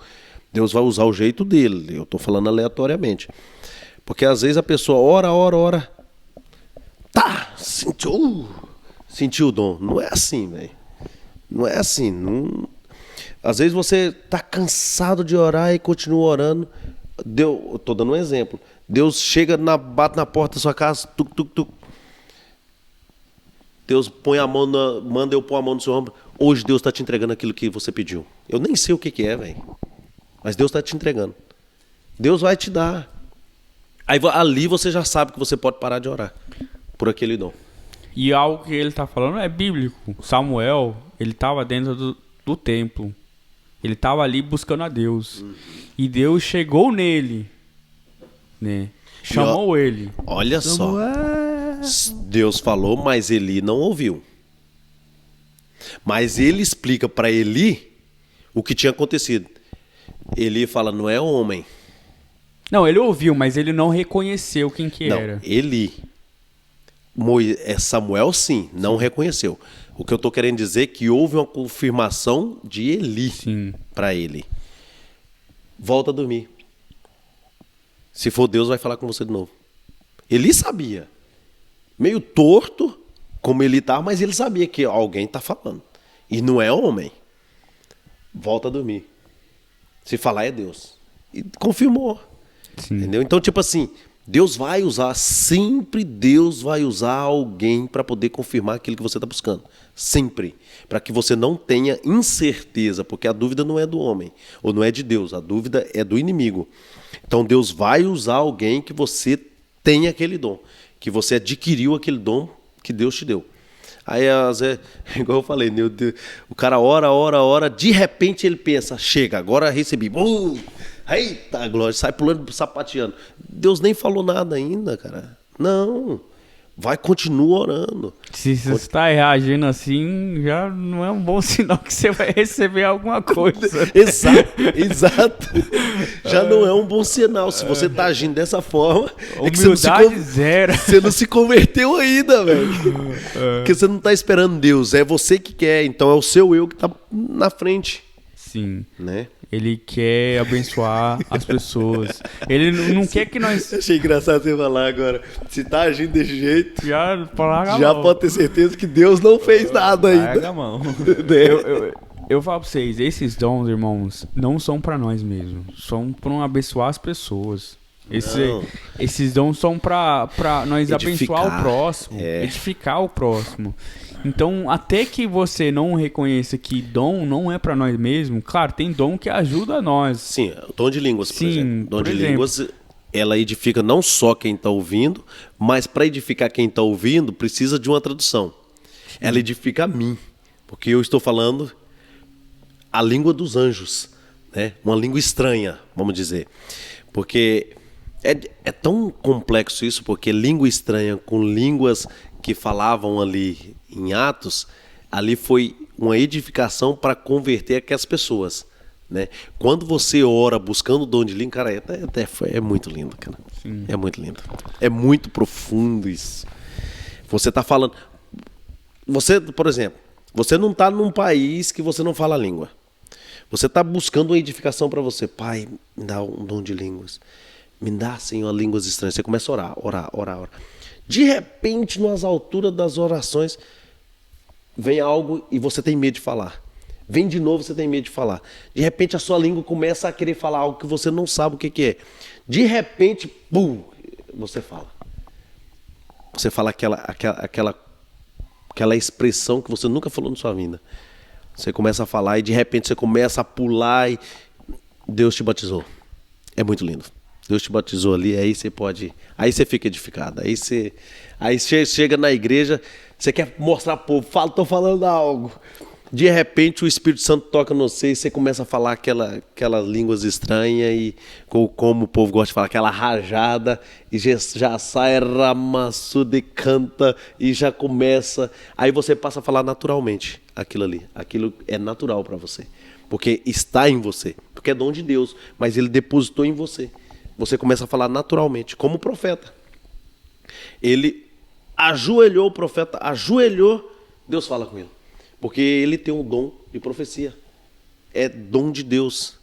[SPEAKER 2] Deus vai usar o jeito dele, eu estou falando aleatoriamente. Porque às vezes a pessoa ora, tá, sentiu o dom. Não é assim, velho. Não é assim, não... Às vezes você está cansado de orar e continua orando. Eu estou dando um exemplo. Deus chega, bate na porta da sua casa, tuc. Deus põe a mão, manda eu pôr a mão no seu ombro. Hoje Deus está te entregando aquilo que você pediu. Eu nem sei o que é, velho. Mas Deus está te entregando. Deus vai te dar. Aí ali você já sabe que você pode parar de orar por aquele dom.
[SPEAKER 1] E algo que ele está falando é bíblico. Samuel, ele estava dentro do templo. Ele estava ali buscando a Deus. E Deus chegou nele. Né? Chamou ele.
[SPEAKER 2] Olha só. Deus falou, mas Eli não ouviu. Mas ele explica para Eli o que tinha acontecido. Eli fala, não é homem.
[SPEAKER 1] Não, ele ouviu, mas ele não reconheceu quem que era.
[SPEAKER 2] Não, Eli. Samuel sim, não reconheceu. O que eu estou querendo dizer é que houve uma confirmação de Eli para ele. Volta a dormir. Se for Deus, vai falar com você de novo. Eli sabia. Meio torto, como ele estava, mas ele sabia que alguém está falando. E não é homem. Volta a dormir. Se falar é Deus. E confirmou. Sim. Entendeu? Então, tipo assim... Deus vai usar, sempre Deus vai usar alguém para poder confirmar aquilo que você está buscando. Sempre. Para que você não tenha incerteza, porque a dúvida não é do homem, ou não é de Deus, a dúvida é do inimigo. Então Deus vai usar alguém que você tem aquele dom, que você adquiriu aquele dom que Deus te deu. Aí, igual eu falei, meu Deus, o cara ora, de repente ele pensa, chega, agora recebi. Eita, glória, sai pulando, sapateando. Deus nem falou nada ainda, cara. Não, vai, continua orando.
[SPEAKER 1] Se você está reagindo assim, já não é um bom sinal que você vai receber alguma coisa.
[SPEAKER 2] Exato. Já não é um bom sinal. Se você está agindo dessa forma, é que
[SPEAKER 1] zero.
[SPEAKER 2] Você não se converteu ainda, velho. Porque você não está esperando Deus, é você que quer. Então é o seu eu que está na frente.
[SPEAKER 1] Sim.
[SPEAKER 2] Né?
[SPEAKER 1] Ele quer abençoar as pessoas. Ele não quer que nós...
[SPEAKER 2] Achei engraçado você falar agora. Se tá agindo desse jeito,
[SPEAKER 1] já
[SPEAKER 2] pode ter certeza que Deus não fez nada ainda.
[SPEAKER 1] Larga a mão. eu falo pra vocês, esses dons, irmãos, não são pra nós mesmos. São pra abençoar as pessoas.
[SPEAKER 2] Não.
[SPEAKER 1] Esses dons são pra nós
[SPEAKER 2] Edificar.
[SPEAKER 1] abençoar o próximo, edificar o próximo. Então, até que você não reconheça que dom não é pra nós mesmos, claro, tem dom que ajuda nós.
[SPEAKER 2] Sim, o dom de línguas, por
[SPEAKER 1] Sim,
[SPEAKER 2] exemplo. Dom
[SPEAKER 1] por
[SPEAKER 2] de
[SPEAKER 1] exemplo.
[SPEAKER 2] línguas, ela edifica não só quem está ouvindo, mas para edificar quem está ouvindo, precisa de uma tradução. Ela edifica a mim, porque eu estou falando a língua dos anjos, né? Uma língua estranha, vamos dizer. Porque é tão complexo isso, porque língua estranha com línguas que falavam ali em Atos, ali foi uma edificação para converter aquelas pessoas, né? Quando você ora buscando o dom de língua, cara, é muito lindo, cara.
[SPEAKER 1] Sim.
[SPEAKER 2] É muito lindo. É muito profundo isso. Você está falando... Você, por exemplo, você não está num país que você não fala a língua. Você está buscando uma edificação para você. Pai, me dá um dom de línguas. Me dá, Senhor, línguas estranhas. Você começa a orar. De repente, nas alturas das orações, vem algo e você tem medo de falar. Vem de novo, você tem medo de falar. De repente, a sua língua começa a querer falar algo que você não sabe o que é. De repente, pum, você fala. Você fala aquela expressão que você nunca falou na sua vida. Você começa a falar e de repente você começa a pular e Deus te batizou. É muito lindo. Deus te batizou ali, aí você fica edificado. Aí você chega na igreja, você quer mostrar pro povo, tô falando algo. De repente o Espírito Santo toca no você e você começa a falar aquelas línguas estranhas e como o povo gosta de falar, aquela rajada e já sai ramassude canta e já começa. Aí você passa a falar naturalmente aquilo ali. Aquilo é natural para você, porque está em você, porque é dom de Deus, mas ele depositou em você. Você começa a falar naturalmente, como o profeta. Ele ajoelhou, o profeta ajoelhou, Deus fala com ele. Porque ele tem um dom de profecia. É dom de Deus.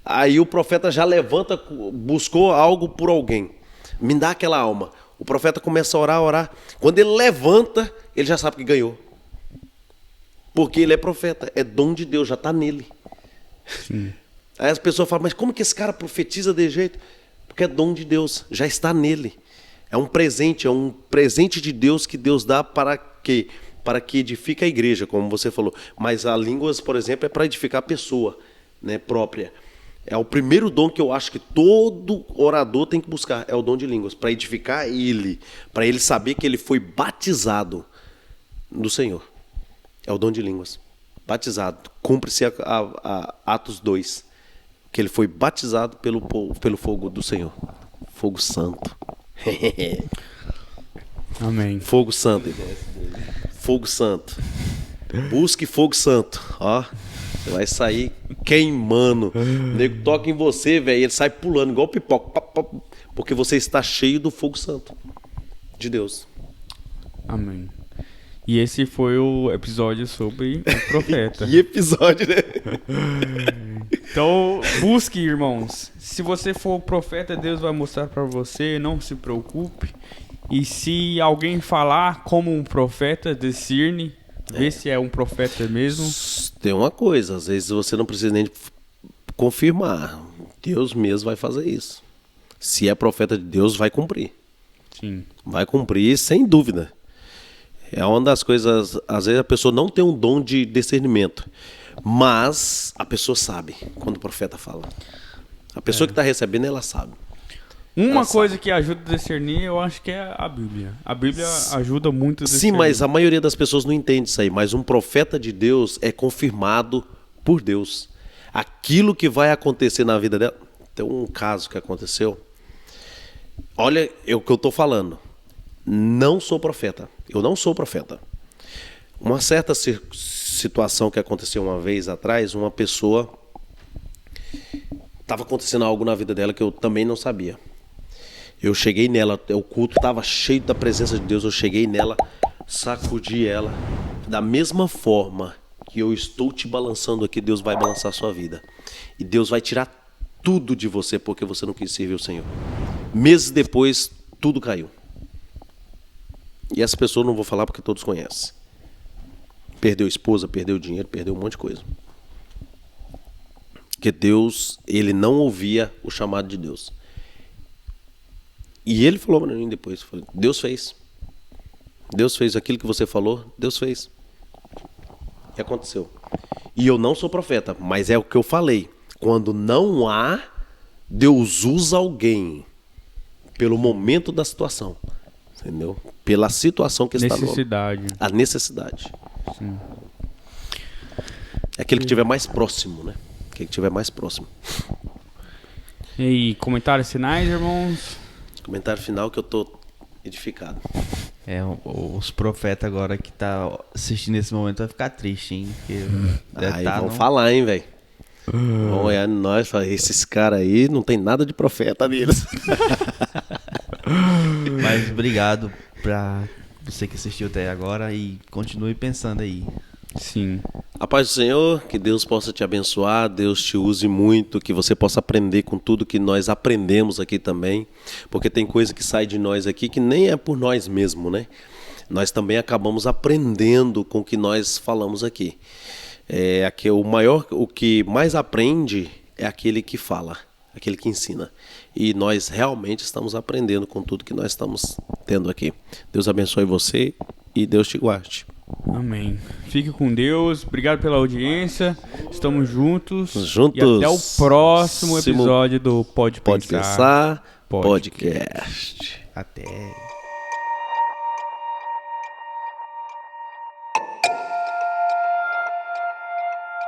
[SPEAKER 2] Aí o profeta já levanta, buscou algo por alguém. Me dá aquela alma. O profeta começa a orar. Quando ele levanta, ele já sabe que ganhou. Porque ele é profeta. É dom de Deus, já está nele.
[SPEAKER 1] Sim.
[SPEAKER 2] Aí as pessoas falam, mas como que esse cara profetiza de jeito? Porque é dom de Deus, já está nele. É um presente de Deus que Deus dá para quê? Para que edifique a igreja, como você falou. Mas a línguas, por exemplo, é para edificar a pessoa, né, própria. É o primeiro dom que eu acho que todo orador tem que buscar, é o dom de línguas, para edificar ele, para ele saber que ele foi batizado do Senhor. É o dom de línguas, batizado. Cumpre-se a Atos 2, que ele foi batizado pelo fogo do Senhor. Fogo santo.
[SPEAKER 1] Amém.
[SPEAKER 2] Fogo santo, irmão. Fogo santo. Busque fogo santo. Ó, você vai sair queimando. O nego toca em você, velho. Ele sai pulando igual pipoca. Porque você está cheio do fogo santo de Deus.
[SPEAKER 1] Amém. E esse foi o episódio sobre o profeta.
[SPEAKER 2] Que episódio, né?
[SPEAKER 1] Então, busque, irmãos. Se você for profeta, Deus vai mostrar para você. Não se preocupe. E se alguém falar como um profeta, discerne, vê se é um profeta mesmo.
[SPEAKER 2] Tem uma coisa, às vezes você não precisa nem confirmar. Deus mesmo vai fazer isso. Se é profeta de Deus, vai cumprir.
[SPEAKER 1] Sim.
[SPEAKER 2] Vai cumprir, sem dúvida. É uma das coisas, às vezes a pessoa não tem um dom de discernimento, mas a pessoa sabe quando o profeta fala. A pessoa que está recebendo, ela sabe.
[SPEAKER 1] Uma coisa que ajuda a discernir, eu acho que é a Bíblia. A Bíblia ajuda muito a discernir.
[SPEAKER 2] Sim, mas a maioria das pessoas não entende isso aí. Mas um profeta de Deus é confirmado por Deus. Aquilo que vai acontecer na vida dela... Tem um caso que aconteceu. Olha o que eu estou falando. Não sou profeta. Eu não sou profeta. Uma certa situação que aconteceu uma vez atrás, uma pessoa... Estava acontecendo algo na vida dela que eu também não sabia. Eu cheguei nela, o culto estava cheio da presença de Deus, eu cheguei nela, sacudi ela. Da mesma forma que eu estou te balançando aqui, Deus vai balançar a sua vida. E Deus vai tirar tudo de você porque você não quis servir o Senhor. Meses depois, tudo caiu. E essa pessoa não vou falar porque todos conhecem. Perdeu esposa, perdeu dinheiro, perdeu um monte de coisa. Porque Deus, ele não ouvia o chamado de Deus. E ele falou para mim depois, falou, Deus fez. Deus fez aquilo que você falou, Deus fez. E aconteceu. E eu não sou profeta, mas é o que eu falei. Quando não há, Deus usa alguém pelo momento da situação. Entendeu? Pela situação que está
[SPEAKER 1] necessidade.
[SPEAKER 2] A necessidade.
[SPEAKER 1] Sim.
[SPEAKER 2] É aquele que estiver mais próximo, né? Aquele que estiver mais próximo.
[SPEAKER 1] E aí, comentários finais, irmãos?
[SPEAKER 2] Comentário final que eu tô edificado.
[SPEAKER 3] Os profetas agora que tá assistindo esse momento vai ficar triste, hein? Porque
[SPEAKER 2] Aí vão falar, hein, velho? Vão olhar em nós e falar, esses caras aí não tem nada de profeta neles.
[SPEAKER 3] Mas obrigado pra você que assistiu até agora e continue pensando aí.
[SPEAKER 1] Sim.
[SPEAKER 2] A paz do Senhor, que Deus possa te abençoar, Deus te use muito, que você possa aprender com tudo que nós aprendemos aqui também, porque tem coisa que sai de nós aqui que nem é por nós mesmos, né? Nós também acabamos aprendendo com o que nós falamos aqui. O que mais aprende é aquele que fala, aquele que ensina. E nós realmente estamos aprendendo com tudo que nós estamos tendo aqui. Deus abençoe você e Deus te guarde.
[SPEAKER 1] Amém. Fique com Deus. Obrigado pela audiência. Estamos juntos.
[SPEAKER 2] Juntos.
[SPEAKER 1] E até o próximo episódio do Pode
[SPEAKER 2] Pensar
[SPEAKER 1] Podcast.
[SPEAKER 2] Podcast.
[SPEAKER 3] Até.